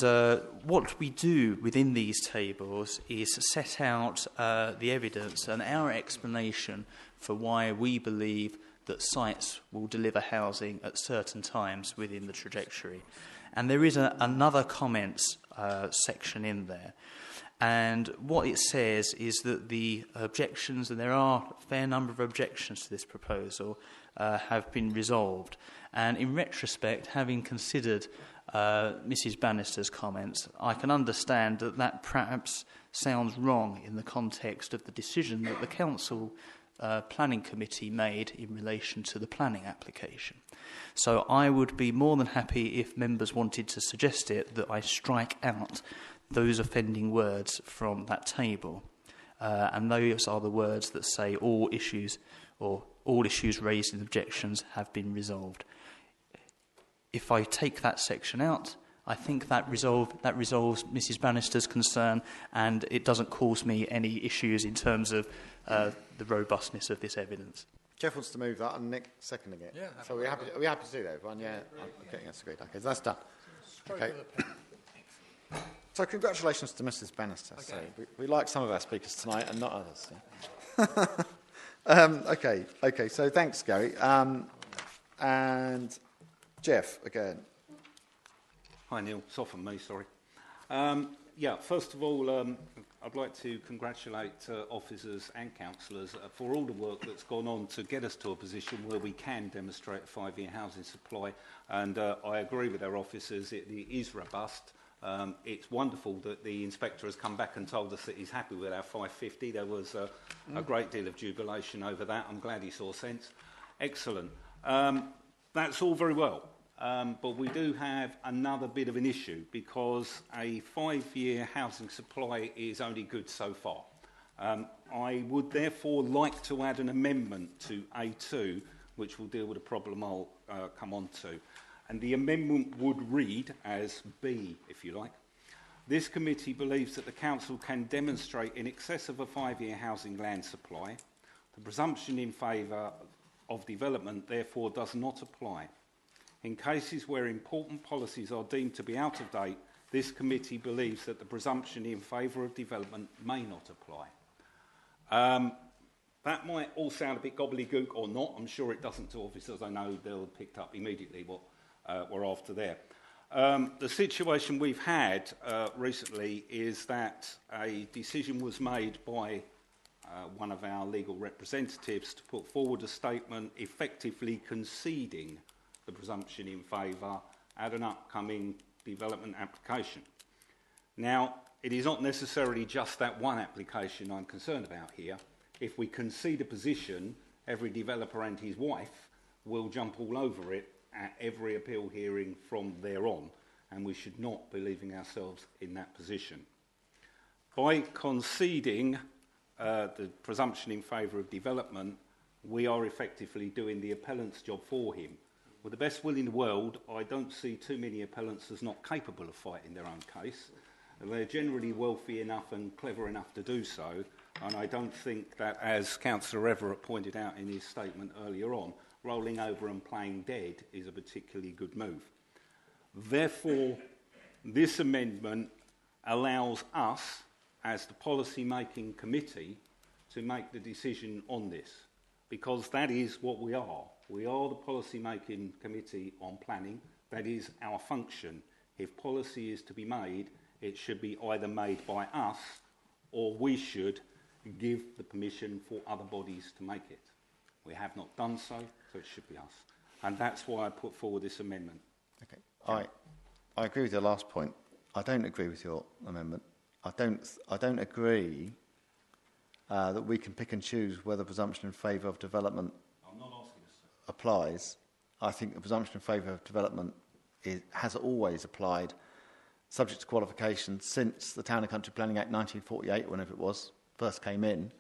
what we do within these tables is set out the evidence and our explanation for why we believe that sites will deliver housing at certain times within the trajectory. And there is another comments section in there. And what it says is that the objections, and there are a fair number of objections to this proposal, have been resolved. And in retrospect, having considered Mrs. Bannister's comments, I can understand that perhaps sounds wrong in the context of the decision that the Council Planning Committee made in relation to the planning application. So I would be more than happy if members wanted to suggest it that I strike out those offending words from that table. And those are the words that say all issues raised in objections have been resolved. If I take that section out, I think that resolves Mrs. Bannister's concern, and it doesn't cause me any issues in terms of the robustness of this evidence. Jeff wants to move that, and Nick seconding it. Yeah. So are we happy to do that, everyone? Yeah. Okay, that's great. Okay, so that's done. Okay. So congratulations to Mrs. Bannister. Okay. So we like some of our speakers tonight and not others. Yeah. Okay. So thanks, Gary. And Jeff, again. Hi, Neil. Soften me, sorry. First of all, I'd like to congratulate officers and councillors for all the work that's gone on to get us to a position where we can demonstrate a 5-year housing supply. And I agree with our officers, it is robust. It's wonderful that the inspector has come back and told us that he's happy with our 550. There was a great deal of jubilation over that. I'm glad he saw sense. Excellent. That's all very well. But we do have another bit of an issue because a 5-year housing supply is only good so far. I would therefore like to add an amendment to A2, which will deal with a problem I'll come on to. And the amendment would read as B, if you like. This committee believes that the council can demonstrate in excess of a 5-year housing land supply. The presumption in favour of development therefore does not apply. In cases where important policies are deemed to be out of date, this committee believes that the presumption in favour of development may not apply. That might all sound a bit gobbledygook or not. I'm sure it doesn't to officers. I know they'll have picked up immediately what we're after there. The situation we've had recently is that a decision was made by one of our legal representatives to put forward a statement effectively conceding the presumption in favour at an upcoming development application. Now, it is not necessarily just that one application I'm concerned about here. If we concede a position, every developer and his wife will jump all over it at every appeal hearing from there on, and we should not be leaving ourselves in that position. By conceding the presumption in favour of development, we are effectively doing the appellant's job for him. With the best will in the world, I don't see too many appellants as not capable of fighting their own case. They're generally wealthy enough and clever enough to do so, and I don't think that, as Councillor Everett pointed out in his statement earlier on, rolling over and playing dead is a particularly good move. Therefore, this amendment allows us, as the policy-making committee, to make the decision on this, because that is what we are. We are the policy-making committee on planning. That is our function. If policy is to be made, it should be either made by us or we should give the permission for other bodies to make it. We have not done so, so it should be us. And that's why I put forward this amendment. Okay. I agree with your last point. I don't agree with your amendment. I don't agree that we can pick and choose whether presumption in favour of development applies. I think the presumption in favour of development has always applied, subject to qualification, since the Town and Country Planning Act 1948, whenever it was, first came in,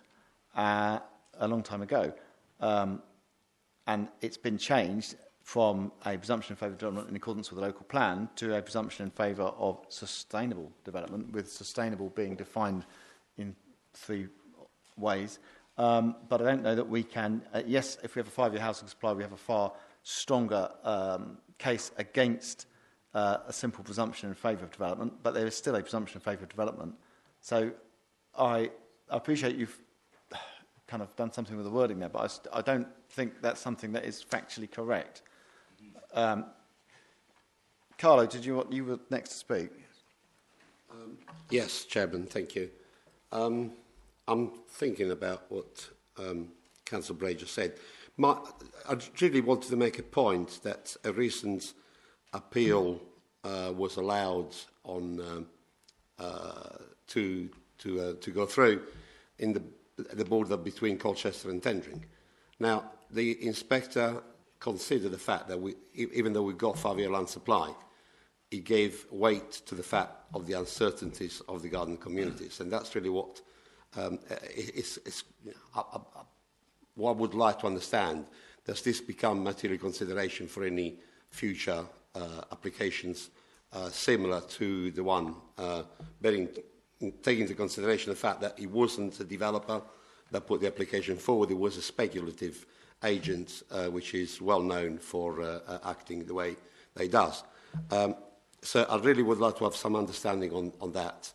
a long time ago. And it's been changed from a presumption in favour of development in accordance with the local plan to a presumption in favour of sustainable development, with sustainable being defined in three ways. But I don't know that we can... yes, if we have a 5-year housing supply, we have a far stronger case against a simple presumption in favour of development, but there is still a presumption in favour of development. So I appreciate you've kind of done something with the wording there, but I don't think that's something that is factually correct. Carlo, you were next to speak? Yes, Chairman, thank you. I'm thinking about what Councillor Bray just said. I really wanted to make a point that a recent appeal was allowed on to go through in the border between Colchester and Tendring. Now, the inspector considered the fact that even though we got 5-year land supply, he gave weight to the fact of the uncertainties of the garden communities, and that's really what what I would like to understand. Does this become material consideration for any future applications similar to the one taking into consideration the fact that he wasn't a developer that put the application forward, he was a speculative agent, which is well known for acting the way they does. So I really would like to have some understanding on that.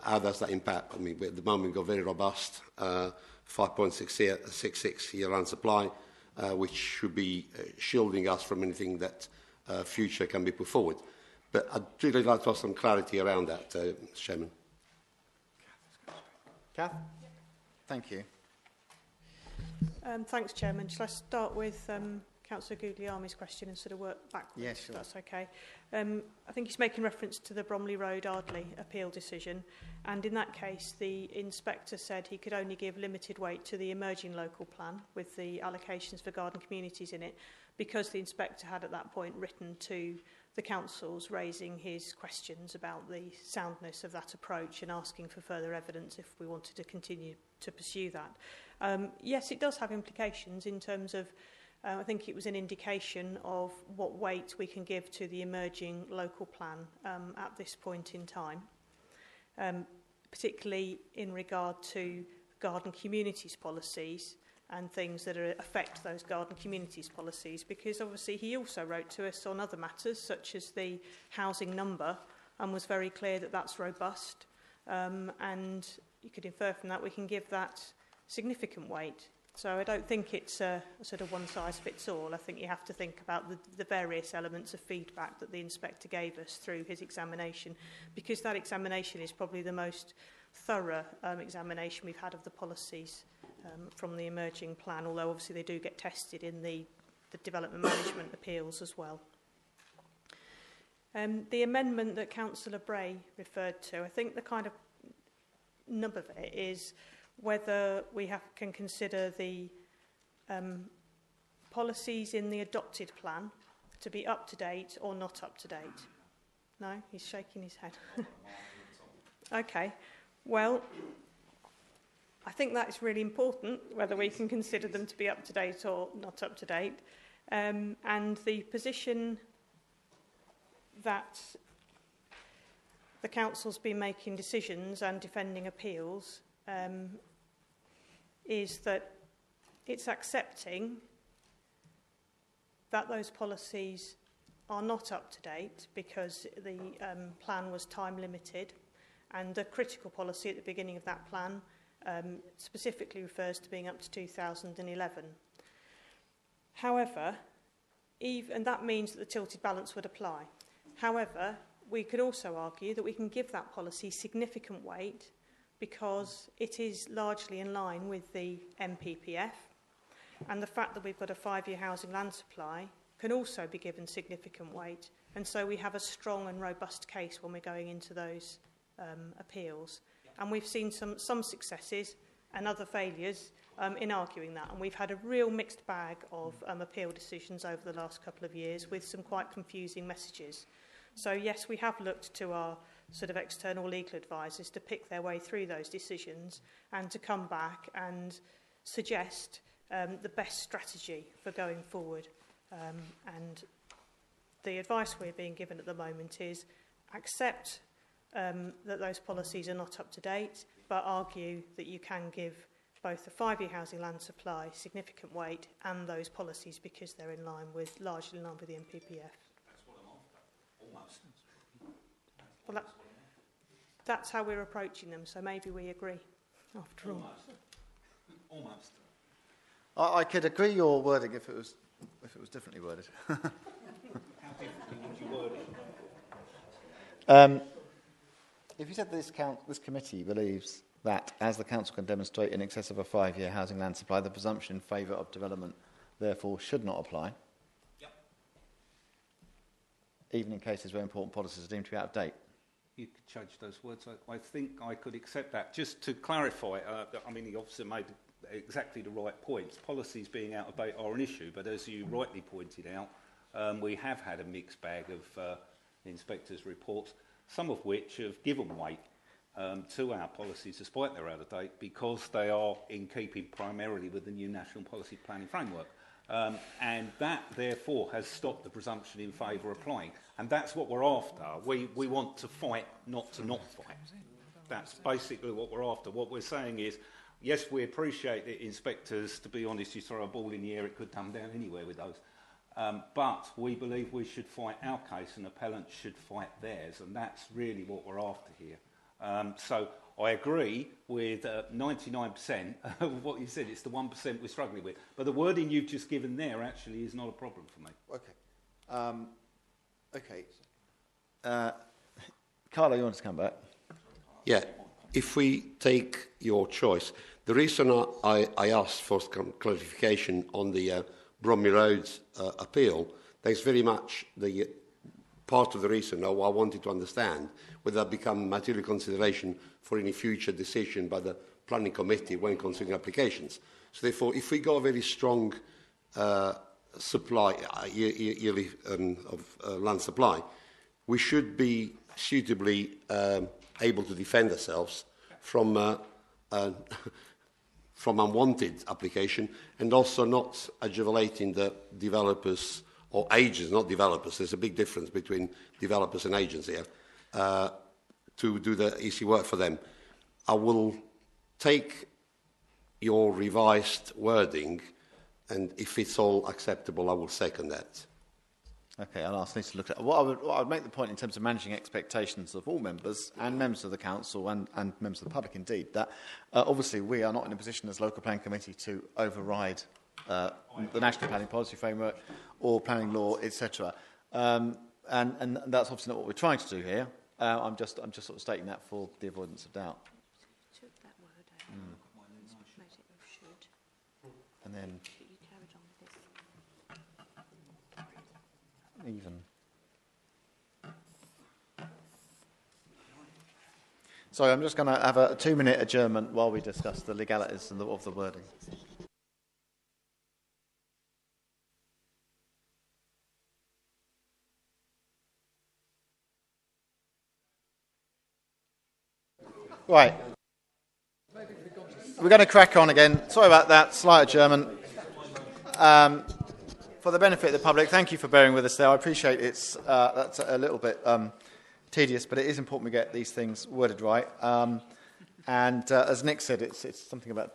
How does that impact? I mean, at the moment we've got very robust 5.66 year land supply, which should be shielding us from anything that future can be put forward. But I'd really like to have some clarity around that, Mr. Chairman. Kath? Thank you. Thanks, Chairman. Shall I start with Councillor Guglielmi's question and sort of work backwards? Yes, sure. That's okay. I think he's making reference to the Bromley Road Ardley appeal decision, and in that case the inspector said he could only give limited weight to the emerging local plan with the allocations for garden communities in it, because the inspector had at that point written to the councils raising his questions about the soundness of that approach and asking for further evidence if we wanted to continue to pursue that. Yes, it does have implications in terms of I think it was an indication of what weight we can give to the emerging local plan at this point in time, particularly in regard to garden communities policies and things that affect those garden communities policies, because obviously he also wrote to us on other matters such as the housing number and was very clear that that's robust, and you could infer from that we can give that significant weight. So I don't think it's a sort of one-size-fits-all. I think you have to think about the various elements of feedback that the inspector gave us through his examination, because that examination is probably the most thorough examination we've had of the policies from the emerging plan, although obviously they do get tested in the development management appeals as well. The amendment that Councillor Bray referred to, I think the kind of nub of it is whether we can consider the policies in the adopted plan to be up to date or not up to date. No, he's shaking his head. Okay, well, I think that is really important, whether we can consider them to be up to date or not up to date. And the position that the council's been making decisions and defending appeals is that it's accepting that those policies are not up to date because the plan was time limited, and the critical policy at the beginning of that plan specifically refers to being up to 2011. However, and that means that the tilted balance would apply. However, we could also argue that we can give that policy significant weight because it is largely in line with the MPPF, and the fact that we've got a 5-year housing land supply can also be given significant weight, and so we have a strong and robust case when we're going into those appeals. And we've seen some successes and other failures in arguing that, and we've had a real mixed bag of appeal decisions over the last couple of years with some quite confusing messages. So yes, we have looked to our sort of external legal advisors to pick their way through those decisions and to come back and suggest the best strategy for going forward. And the advice we're being given at the moment is accept that those policies are not up to date, but argue that you can give both the 5-year housing land supply significant weight and those policies because they're largely in line with the MPPF. That's what I'm after, almost. Well, that's how we're approaching them, so maybe we agree, after all. Almost. I could agree your wording if it was differently worded. How differently would you word it? If you said this committee believes that, as the council can demonstrate in excess of a 5-year housing land supply, the presumption in favour of development therefore should not apply, yep, even in cases where important policies are deemed to be out of date. You could change those words. I think I could accept that. Just to clarify, I mean, the officer made exactly the right points. Policies being out of date are an issue, but as you rightly pointed out, we have had a mixed bag of inspectors' reports, some of which have given weight to our policies despite they're out of date because they are in keeping primarily with the new National Policy Planning Framework. And that, therefore, has stopped the presumption in favour applying. And that's what we're after. We want to fight, not to not fight. That's basically what we're after. What we're saying is, yes, we appreciate that inspectors, to be honest, you throw a ball in the air, it could come down anywhere with those. But we believe we should fight our case and appellants should fight theirs. And that's really what we're after here. So I agree with 99% of what you said. It's the 1% we're struggling with. But the wording you've just given there actually is not a problem for me. Okay. Carlo, you want to come back? Yeah. If we take your choice, the reason I asked for clarification on the Bromley Road appeal, there's very much the part of the reason I wanted to understand whether that become material consideration for any future decision by the planning committee when considering applications. So therefore, if we got a very strong supply, yearly of land supply, we should be suitably able to defend ourselves from unwanted application and also not aggravating the developers or agents, not developers. There's a big difference between developers and agents here, to do the easy work for them. I will take your revised wording, and if it's all acceptable, I will second that. Okay, I'll ask Lisa to look at what I would make the point in terms of managing expectations of all members and members of the council and members of the public indeed, that obviously we are not in a position as local planning committee to override the National Planning Policy Framework or planning law, etc. And that's obviously not what we're trying to do here. I'm just sort of stating that for the avoidance of doubt. Took that word out. Made it of should. And then But you carried on with this. even. Sorry, I'm just going to have a 2-minute adjournment while we discuss the legalities of the wording. Right. We're going to crack on again. Sorry about that, slight adjournment. For the benefit of the public, thank you for bearing with us there. I appreciate that's a little bit tedious, but it is important we get these things worded right. And as Nick said, it's something about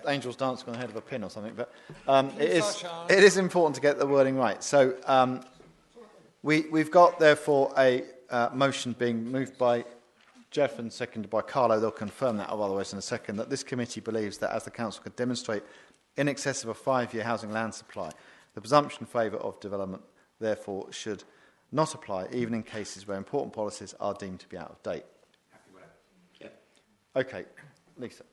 angels dancing on the head of a pin or something. But it is important to get the wording right. So we've got, therefore, a motion being moved by Jeff and seconded by Carlo. They'll confirm that otherwise in a second, that this committee believes that as the council could demonstrate in excess of a 5-year housing land supply, the presumption in favour of development therefore should not apply, even in cases where important policies are deemed to be out of date. Okay, Lisa.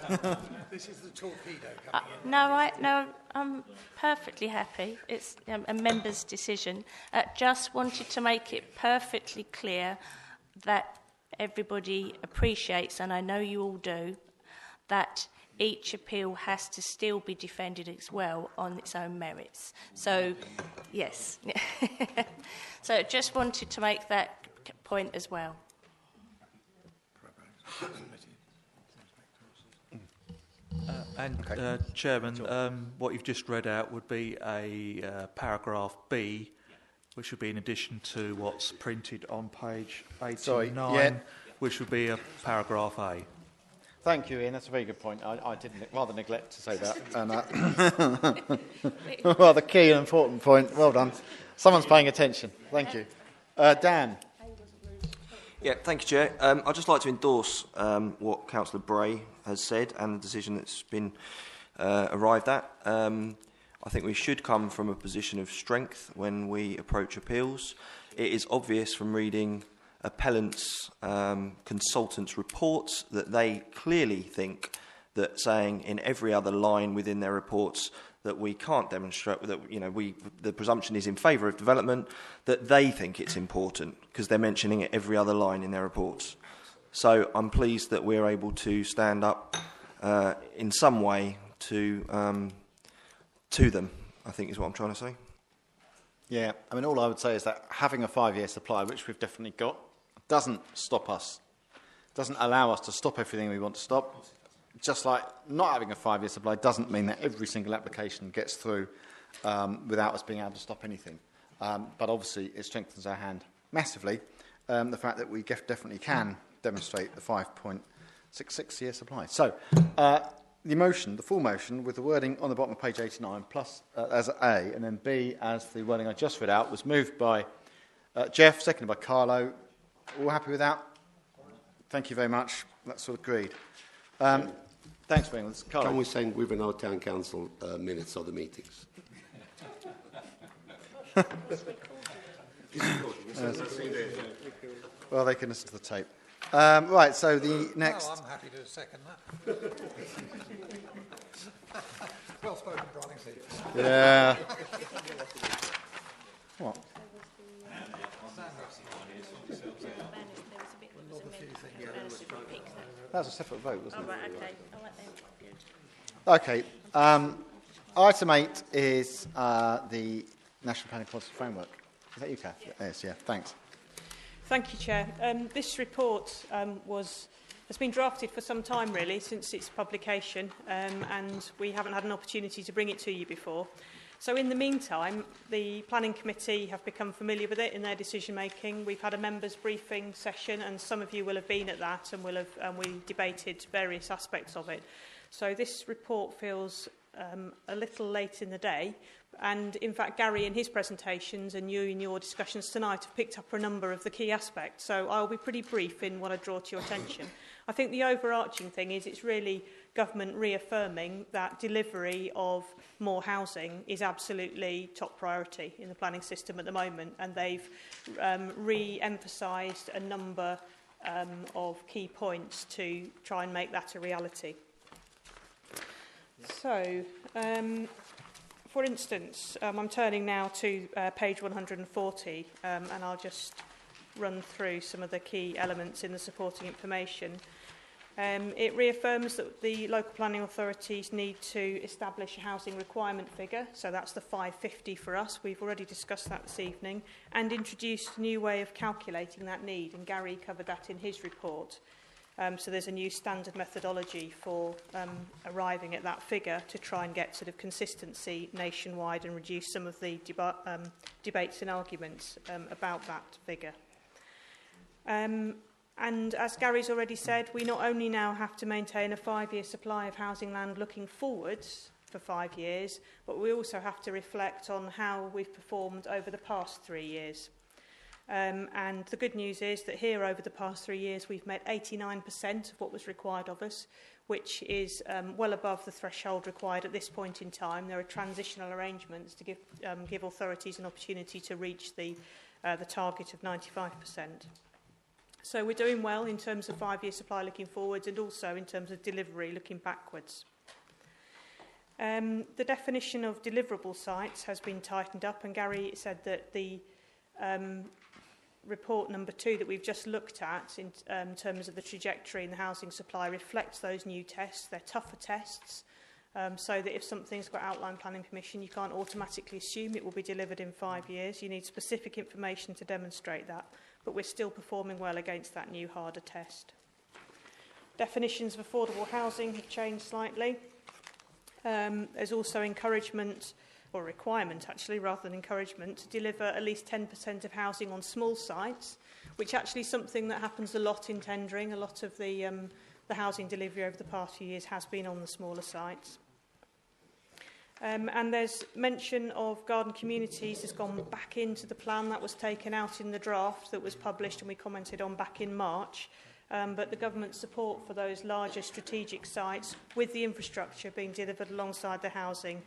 No. This is the torpedo coming in. No, I'm perfectly happy. It's a member's decision. Just wanted to make it perfectly clear that everybody appreciates, and I know you all do, that each appeal has to still be defended as well on its own merits. So, yes. So just wanted to make that point as well. Chairman, what you've just read out would be a paragraph B, which would be in addition to what's printed on page 89, which would be a paragraph A. Thank you, Ian. That's a very good point. I did rather neglect to say that. And, well, the key and important point. Well done. Someone's paying attention. Thank you. Dan. Yeah, thank you, Chair. I'd just like to endorse what Councillor Bray has said and the decision that's been arrived at. I think we should come from a position of strength when we approach appeals. It is obvious from reading appellants' consultants' reports that they clearly think that saying in every other line within their reports that we can't demonstrate that the presumption is in favour of development, that they think it's important because they're mentioning it every other line in their reports. So I'm pleased that we're able to stand up in some way to them, I think is what I'm trying to say. Yeah, I mean, all I would say is that having a 5-year supply, which we've definitely got, doesn't stop us, doesn't allow us to stop everything we want to stop. Just like not having a 5-year supply doesn't mean that every single application gets through without us being able to stop anything. But obviously it strengthens our hand massively, the fact that we definitely can demonstrate the 5.66-year supply. So the motion, the full motion, with the wording on the bottom of page 89, plus as A, and then B as the wording I just read out, was moved by Jeff, seconded by Carlo. All happy with that? Thank you very much. That's all agreed. Thanks very much. Carlo. Can we send within our town council minutes of the meetings? Well, they can listen to the tape. Right, so the next... Oh, I'm happy to second that. Well spoken, Brian. Yeah. What? That was a separate vote, wasn't it? Oh, right, okay. All right then. Good. Okay. Item 8 is the National Planning Policy Framework. Is that you, Kath? Yes, yeah. Thanks. Thank you, Chair. This report has been drafted for some time, really, since its publication, and we haven't had an opportunity to bring it to you before. So in the meantime, the Planning Committee have become familiar with it in their decision-making. We've had a members' briefing session, and some of you will have been at that, and we debated various aspects of it. So this report feels a little late in the day, and in fact Gary in his presentations and you in your discussions tonight have picked up a number of the key aspects, so I'll be pretty brief in what I draw to your attention. I think the overarching thing is it's really government reaffirming that delivery of more housing is absolutely top priority in the planning system at the moment, and they've re-emphasised a number of key points to try and make that a reality. So, for instance, I'm turning now to page 140, and I'll just run through some of the key elements in the supporting information. It reaffirms that the local planning authorities need to establish a housing requirement figure, so that's the 550 for us. We've already discussed that this evening, and introduced a new way of calculating that need, and Gary covered that in his report. So there's a new standard methodology for arriving at that figure to try and get sort of consistency nationwide and reduce some of the debates and arguments about that figure. And as Gary's already said, we not only now have to maintain a 5-year supply of housing land looking forwards for 5 years, but we also have to reflect on how we've performed over the past 3 years. And the good news is that here over the past 3 years we've met 89% of what was required of us, which is well above the threshold required at this point in time. There are transitional arrangements to give authorities an opportunity to reach the target of 95%. So we're doing well in terms of 5-year supply looking forwards and also in terms of delivery looking backwards. The definition of deliverable sites has been tightened up, and Gary said that the report number 2 that we've just looked at in terms of the trajectory in the housing supply reflects those new tests. They're tougher tests, so that if something's got outline planning permission, you can't automatically assume it will be delivered in 5 years. You need specific information to demonstrate that, but we're still performing well against that new harder test. Definitions of affordable housing have changed slightly. There's also encouragement, or requirement actually, rather than encouragement, to deliver at least 10% of housing on small sites, which actually is something that happens a lot in tendering. A lot of the housing delivery over the past few years has been on the smaller sites. And there's mention of garden communities has gone back into the plan that was taken out in the draft that was published and we commented on back in March. But the government's support for those larger strategic sites with the infrastructure being delivered alongside the housing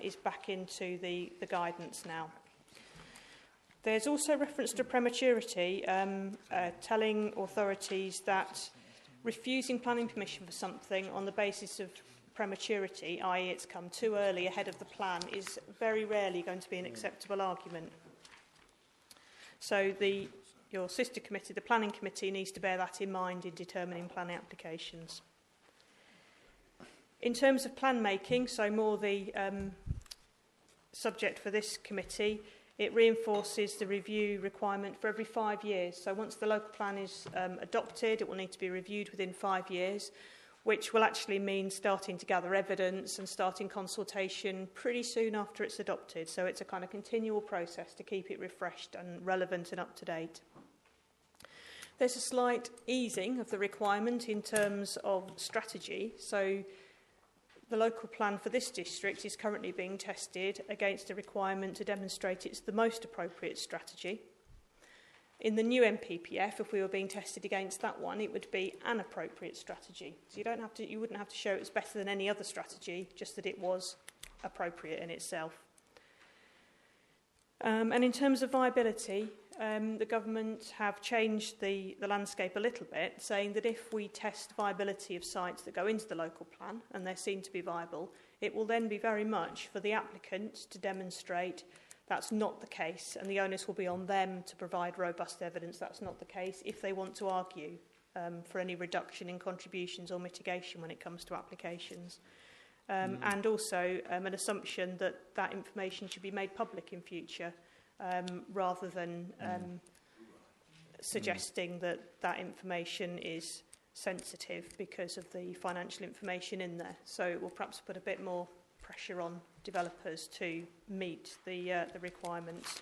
is back into the guidance now. There's also reference to prematurity, telling authorities that refusing planning permission for something on the basis of prematurity, i.e. it's come too early ahead of the plan, is very rarely going to be an acceptable argument. So your sister committee, the planning committee, needs to bear that in mind in determining planning applications. In terms of plan making, so more the subject for this committee, it reinforces the review requirement for every 5 years. So once the local plan is adopted, it will need to be reviewed within 5 years, which will actually mean starting to gather evidence and starting consultation pretty soon after it's adopted. So it's a kind of continual process to keep it refreshed and relevant and up to date. There's a slight easing of the requirement in terms of strategy. So the local plan for this district is currently being tested against a requirement to demonstrate it's the most appropriate strategy. In the new MPPF, if we were being tested against that one, it would be an appropriate strategy. So you wouldn't have to show it was better than any other strategy, just that it was appropriate in itself. And in terms of viability, the government have changed the landscape a little bit, saying that if we test viability of sites that go into the local plan and they're seen to be viable, it will then be very much for the applicant to demonstrate that's not the case, and the onus will be on them to provide robust evidence that's not the case if they want to argue for any reduction in contributions or mitigation when it comes to applications. And also an assumption that that information should be made public in future rather than suggesting that that information is sensitive because of the financial information in there. So it will perhaps put a bit more pressure on developers to meet the requirements.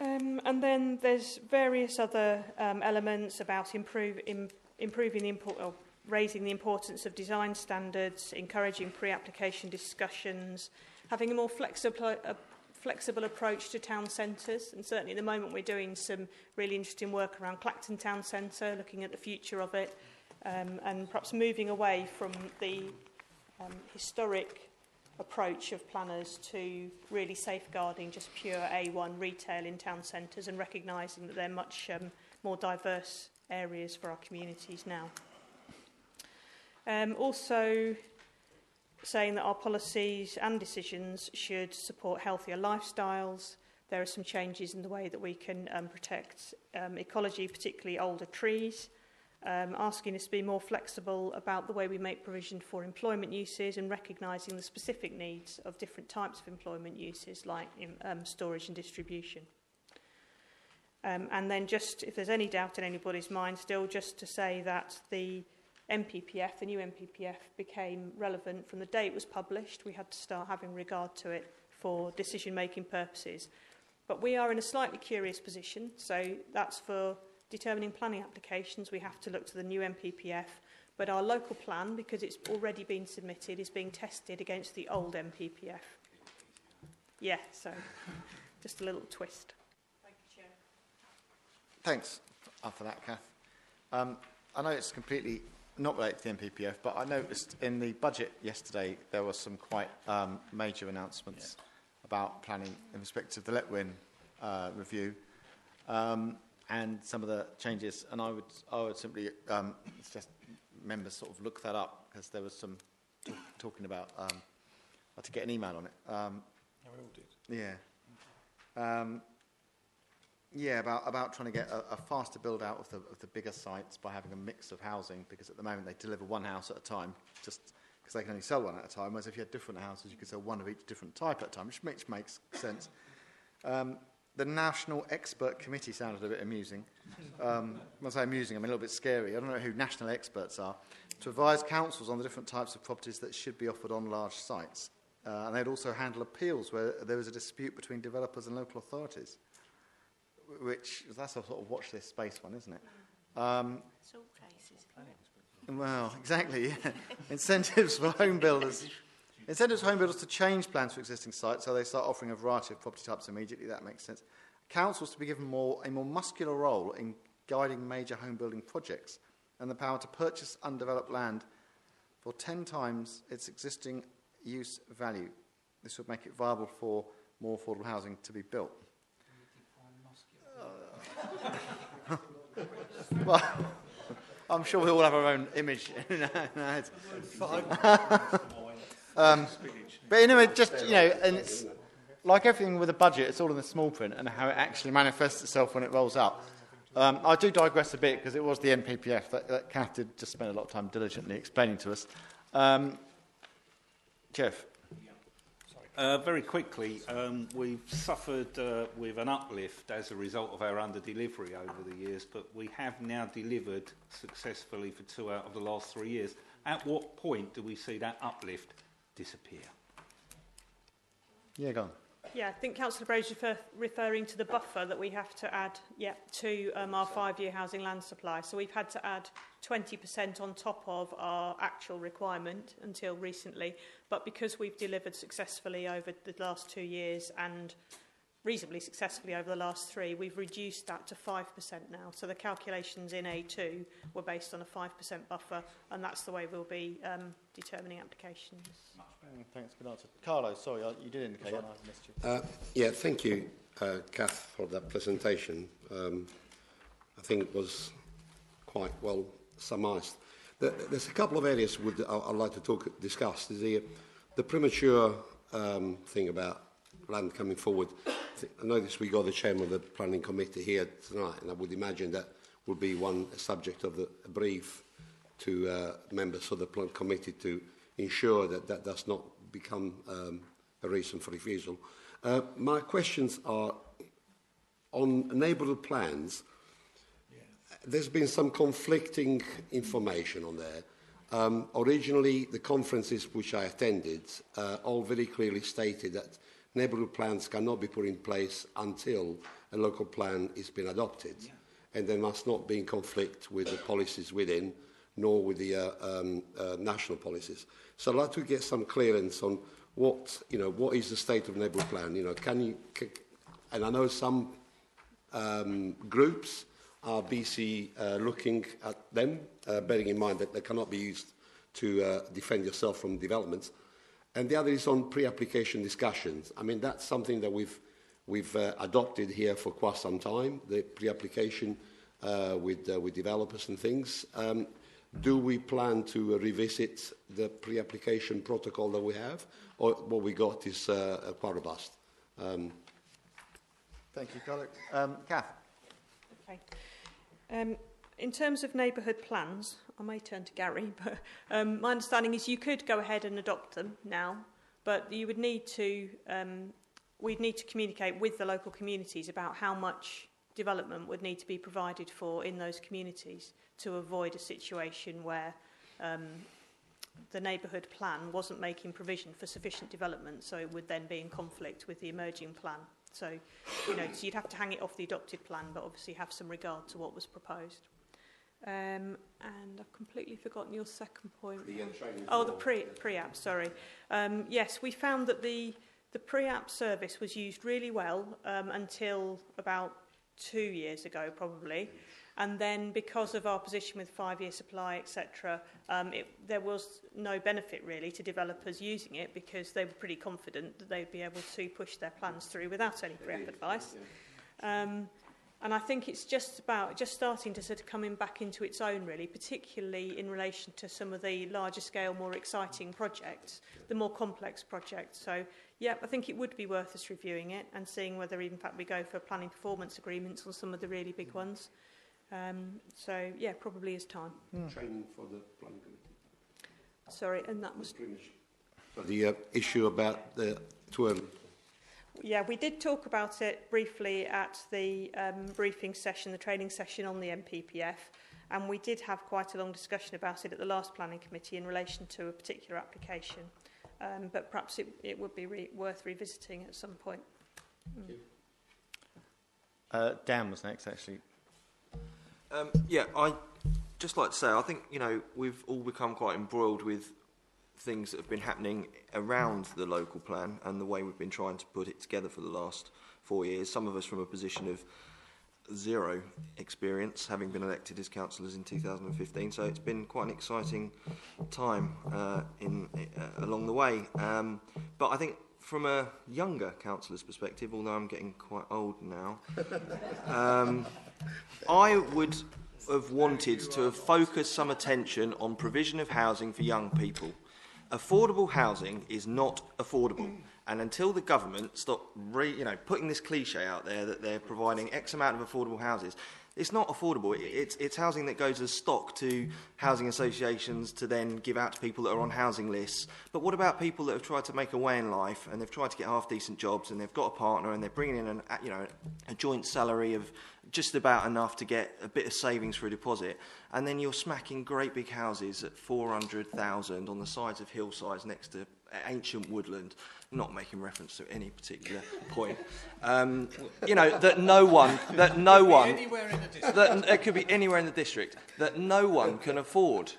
And then there's various other elements about improving the raising the importance of design standards, encouraging pre-application discussions, having a more flexible approach to town centres. And certainly at the moment we're doing some really interesting work around Clacton Town Centre, looking at the future of it, and perhaps moving away from the historic approach of planners to really safeguarding just pure A1 retail in town centres and recognising that they're much more diverse areas for our communities now. Also saying that our policies and decisions should support healthier lifestyles. There are some changes in the way that we can protect ecology, particularly older trees. Asking us to be more flexible about the way we make provision for employment uses and recognising the specific needs of different types of employment uses like storage and distribution. And then just, if there's any doubt in anybody's mind still, just to say that the MPPF, the new MPPF, became relevant from the day it was published. We had to start having regard to it for decision-making purposes. But we are in a slightly curious position, so that's for determining planning applications. We have to look to the new MPPF, but our local plan, because it's already been submitted, is being tested against the old MPPF. Yeah, so just a little twist. Thank you, Chair. Thanks for that, Kath. I know it's completely not related to the MPPF, but I noticed in the budget yesterday there were some quite major announcements about planning in respect of the Letwin review and some of the changes. And I would simply suggest members sort of look that up, because there was some talking about. I had to get an email on it. We all did. Yeah. About trying to get a faster build out of the bigger sites by having a mix of housing, because at the moment they deliver one house at a time, just because they can only sell one at a time, whereas if you had different houses, you could sell one of each different type at a time, which makes sense. The National Expert Committee sounded a bit amusing. When I say amusing, I mean a little bit scary. I don't know who national experts are. To advise councils on the different types of properties that should be offered on large sites. And they'd also handle appeals where there was a dispute between developers and local authorities. That's a sort of watch this space one, isn't it? It's all cases. Well, exactly, yeah. Incentives for home builders to change plans for existing sites, so they start offering a variety of property types immediately. That makes sense. Councils to be given a more muscular role in guiding major home building projects, and the power to purchase undeveloped land for 10 times its existing use value. This would make it viable for more affordable housing to be built. Well, I'm sure we all have our own image in our heads. But anyway, and it's like everything with a budget, it's all in the small print and how it actually manifests itself when it rolls out. I do digress a bit, because it was the NPPF that Kath did just spend a lot of time diligently explaining to us. Jeff? Very quickly, we've suffered with an uplift as a result of our under-delivery over the years, but we have now delivered successfully for 2 out of the last 3 years. At what point do we see that uplift disappear? Yeah, go on. Yeah, I think Councillor Brady's referring to the buffer that we have to add to our 5-year housing land supply. So we've had to add 20% on top of our actual requirement until recently. But because we've delivered successfully over the last 2 years and reasonably successfully over the last 3, we've reduced that to 5% now. So the calculations in A2 were based on a 5% buffer, and that's the way we'll be determining applications. Thanks, good answer. Carlo, sorry, you did indicate and I missed you. Yeah, thank you, Kath, for that presentation. I think it was quite well summarised. There's a couple of areas I'd like to discuss. There's the premature thing about land coming forward. I noticed we got the chairman of the planning committee here tonight, and I would imagine that would be one subject of the brief to members of the planning committee to ensure that does not become a reason for refusal. My questions are on neighbourhood plans. There's been some conflicting information on there. Originally, the conferences which I attended all very clearly stated that neighbourhood plans cannot be put in place until a local plan has been adopted, and they must not be in conflict with the policies within, nor with the national policies. So I'd like to get some clearance on what is the state of neighbourhood plan. And I know some groups are busy looking at them, bearing in mind that they cannot be used to defend yourself from developments. And the other is on pre-application discussions. I mean, that's something that we've adopted here for quite some time, the pre-application with developers and things. Do we plan to revisit the pre-application protocol that we have, or what we got is quite robust? Thank you, Carlo. Kath? Okay. In terms of neighbourhood plans, I may turn to Gary, but my understanding is you could go ahead and adopt them now, but you would need to, we'd need to communicate with the local communities about how much development would need to be provided for in those communities to avoid a situation where the neighbourhood plan wasn't making provision for sufficient development, so it would then be in conflict with the emerging plan. So, so you'd have to hang it off the adopted plan, but obviously have some regard to what was proposed. And I've completely forgotten your second point. The pre-app, sorry. Yes, we found that the pre-app service was used really well until about 2 years ago, probably. And then because of our position with 5-year supply, etc., there was no benefit really to developers using it because they were pretty confident that they'd be able to push their plans through without any pre-app advice. And I think it's just starting to sort of coming back into its own, really, particularly in relation to some of the larger scale, more exciting projects, the more complex projects. So, yeah, I think it would be worth us reviewing it and seeing whether, in fact, we go for planning performance agreements on some of the really big ones. So, yeah, probably is time. Training for the planning committee. Sorry, and that was... The issue about the too early. Yeah, we did talk about it briefly at the briefing session, the training session on the MPPF, and we did have quite a long discussion about it at the last planning committee in relation to a particular application. But perhaps it would be worth revisiting at some point. Dan was next, actually. Yeah, I'd just like to say, I think, we've all become quite embroiled with things that have been happening around the local plan and the way we've been trying to put it together for the last 4 years. Some of us from a position of zero experience, having been elected as councillors in 2015. So it's been quite an exciting time along the way. But I think from a younger councillor's perspective, although I'm getting quite old now, I would have wanted to have focused some attention on provision of housing for young people. Affordable housing is not affordable, and until the government stop putting this cliche out there that they're providing X amount of affordable houses, it's not affordable. It's housing that goes as stock to housing associations to then give out to people that are on housing lists. But what about people that have tried to make a way in life and they've tried to get half-decent jobs and they've got a partner and they're bringing in a joint salary of just about enough to get a bit of savings for a deposit, and then you're smacking great big houses at 400,000 on the sides of hillsides next to ancient woodland, not making reference to any particular point, that no one, it could be anywhere in the district, that no one can afford.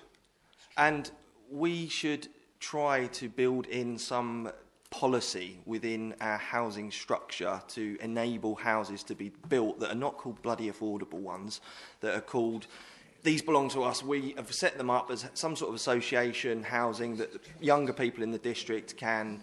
And we should try to build in some policy within our housing structure to enable houses to be built that are not called bloody affordable ones, that are called, these belong to us, we have set them up as some sort of association housing that younger people in the district can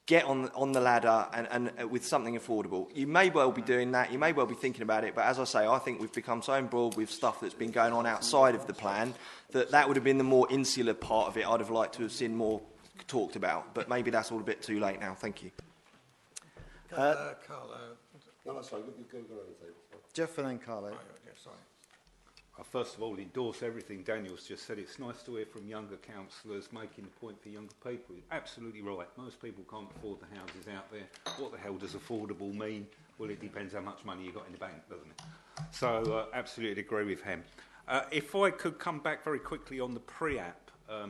get on the ladder and with something affordable. You may well be doing that, you may well be thinking about it, but as I say, I think we've become so embroiled with stuff that's been going on outside of the plan that would have been the more insular part of it. I'd have liked to have seen more talked about, but maybe that's all a bit too late now. Thank you. Carlo. No, that's fine. Go Jeff and then Carlo. Oh, yeah, sorry. I first of all endorse everything Daniel's just said. It's nice to hear from younger councillors making the point for younger people. You're absolutely right. Most people can't afford the houses out there. What the hell does affordable mean? Well, it depends how much money you've got in the bank, doesn't it? So, absolutely agree with him. If I could come back very quickly on the pre-app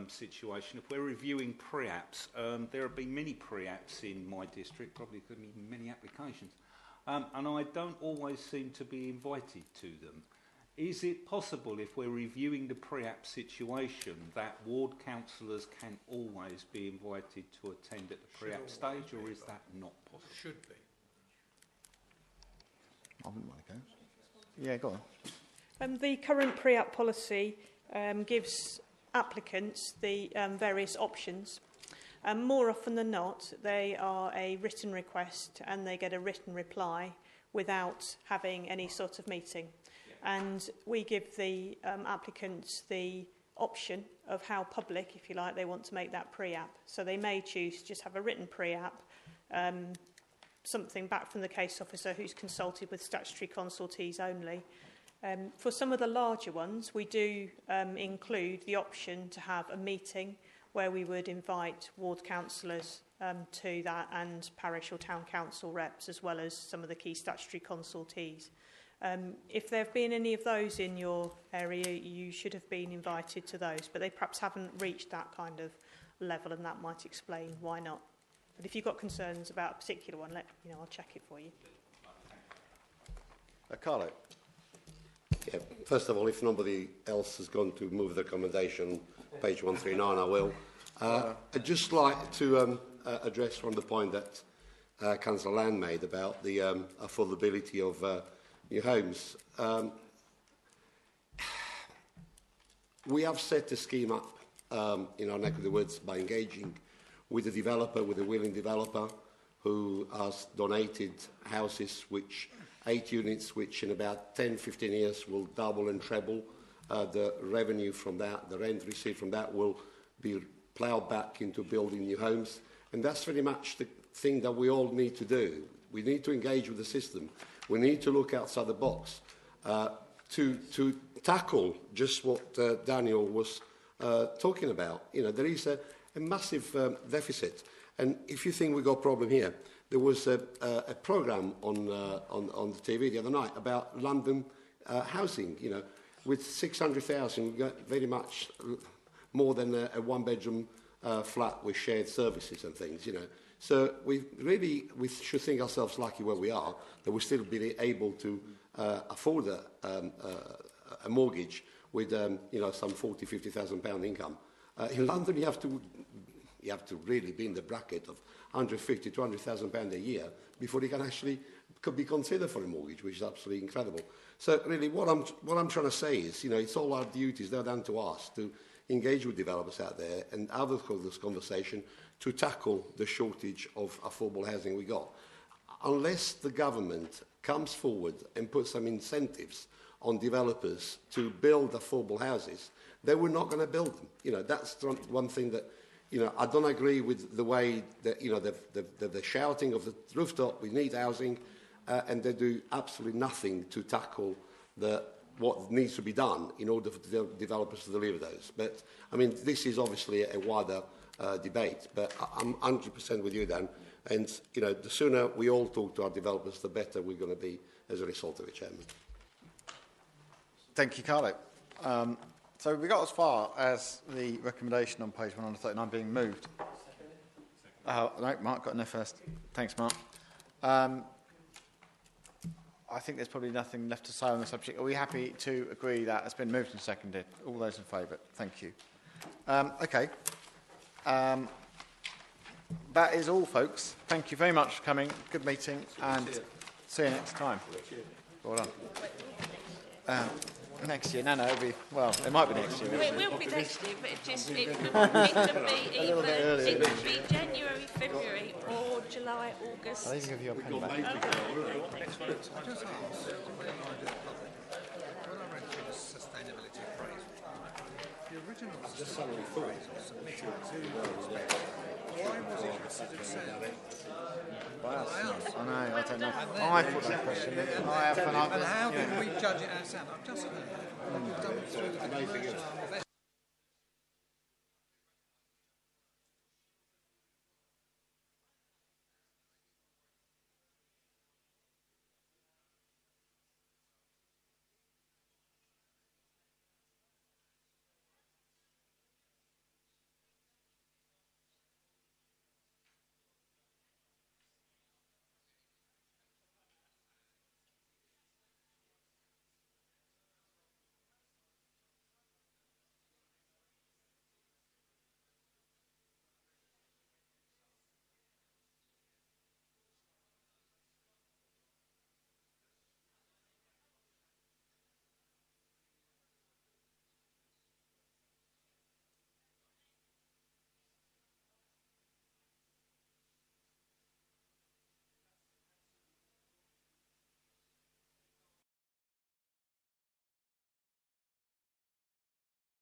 situation. If we're reviewing pre-apps, there have been many pre-apps in my district, probably could be many applications, and I don't always seem to be invited to them. Is it possible, if we're reviewing the pre-app situation, that ward councillors can always be invited to attend at the pre-app stage, or is that not possible? Should be. I wouldn't want to go. Yeah, go on. The current pre-app policy gives applicants the various options. More often than not, they are a written request and they get a written reply without having any sort of meeting. And we give the applicants the option of how public, if you like, they want to make that pre-app. So they may choose to just have a written pre-app, something back from the case officer who's consulted with statutory consultees only. For some of the larger ones, we do include the option to have a meeting where we would invite ward councillors to that, and parish or town council reps, as well as some of the key statutory consultees. If there have been any of those in your area, you should have been invited to those, but they perhaps haven't reached that kind of level, and that might explain why not. But if you've got concerns about a particular one, I'll check it for you. Carlo. Yeah, first of all, if nobody else has gone to move the recommendation, page 139, I will. I'd just like to address from the point that Councillor Land made about the affordability of new homes. We have set a scheme up in our neck of the woods by engaging with a developer, with a willing developer who has donated houses which 8 units, which in about 10, 15 years will double and treble. The revenue from that, the rent received from that will be ploughed back into building new homes. And that's very much the thing that we all need to do. We need to engage with the system. We need to look outside the box to tackle just what Daniel was talking about. You know, there is a massive deficit. And if you think we've got a problem here, there was a programme on the TV the other night about London housing. You know, with 600,000, we've got very much more than a one-bedroom flat with shared services and things, you know. So we should think ourselves lucky where we are, that we still be able to afford a mortgage with, you know, some 40, 50,000 pound income. In London, you have to really be in the bracket of 150, 200,000 pound a year before you can actually could be considered for a mortgage, which is absolutely incredible. So really, what I'm trying to say is, you know, it's all our duties. They're down to us to engage with developers out there and have this conversation to tackle the shortage of affordable housing we got. Unless the government comes forward and puts some incentives on developers to build affordable houses, they were not going to build them. You know, that's one thing that, you know, I don't agree with the way that, you know, the shouting of the rooftop, we need housing, and they do absolutely nothing to tackle what needs to be done in order for the developers to deliver those. But, I mean, this is obviously a wider debate, but I'm 100% with you, Dan. And, you know, the sooner we all talk to our developers, the better we're going to be as a result of it, Chairman. Thank you, Carlo. So we got as far as the recommendation on page 139 being moved. No, Mark got in there first. Thanks, Mark. I think there's probably nothing left to say on the subject. Are we happy to agree that it's been moved and seconded? All those in favour? Thank you. Okay. That is all, folks. Thank you very much for coming. Good meeting, and see you next time. Well done. Next year? No, it'll be, well, it might be next year. It will be next year, but it could be either, it could be January, February, or July, August. I'll even give you a pen back. The original sustainability appraisal submitted to why was it considered sound? Wow. I know, I don't know. I put that question in. And how did we judge it as sound? I've just heard. We've done it through the commercial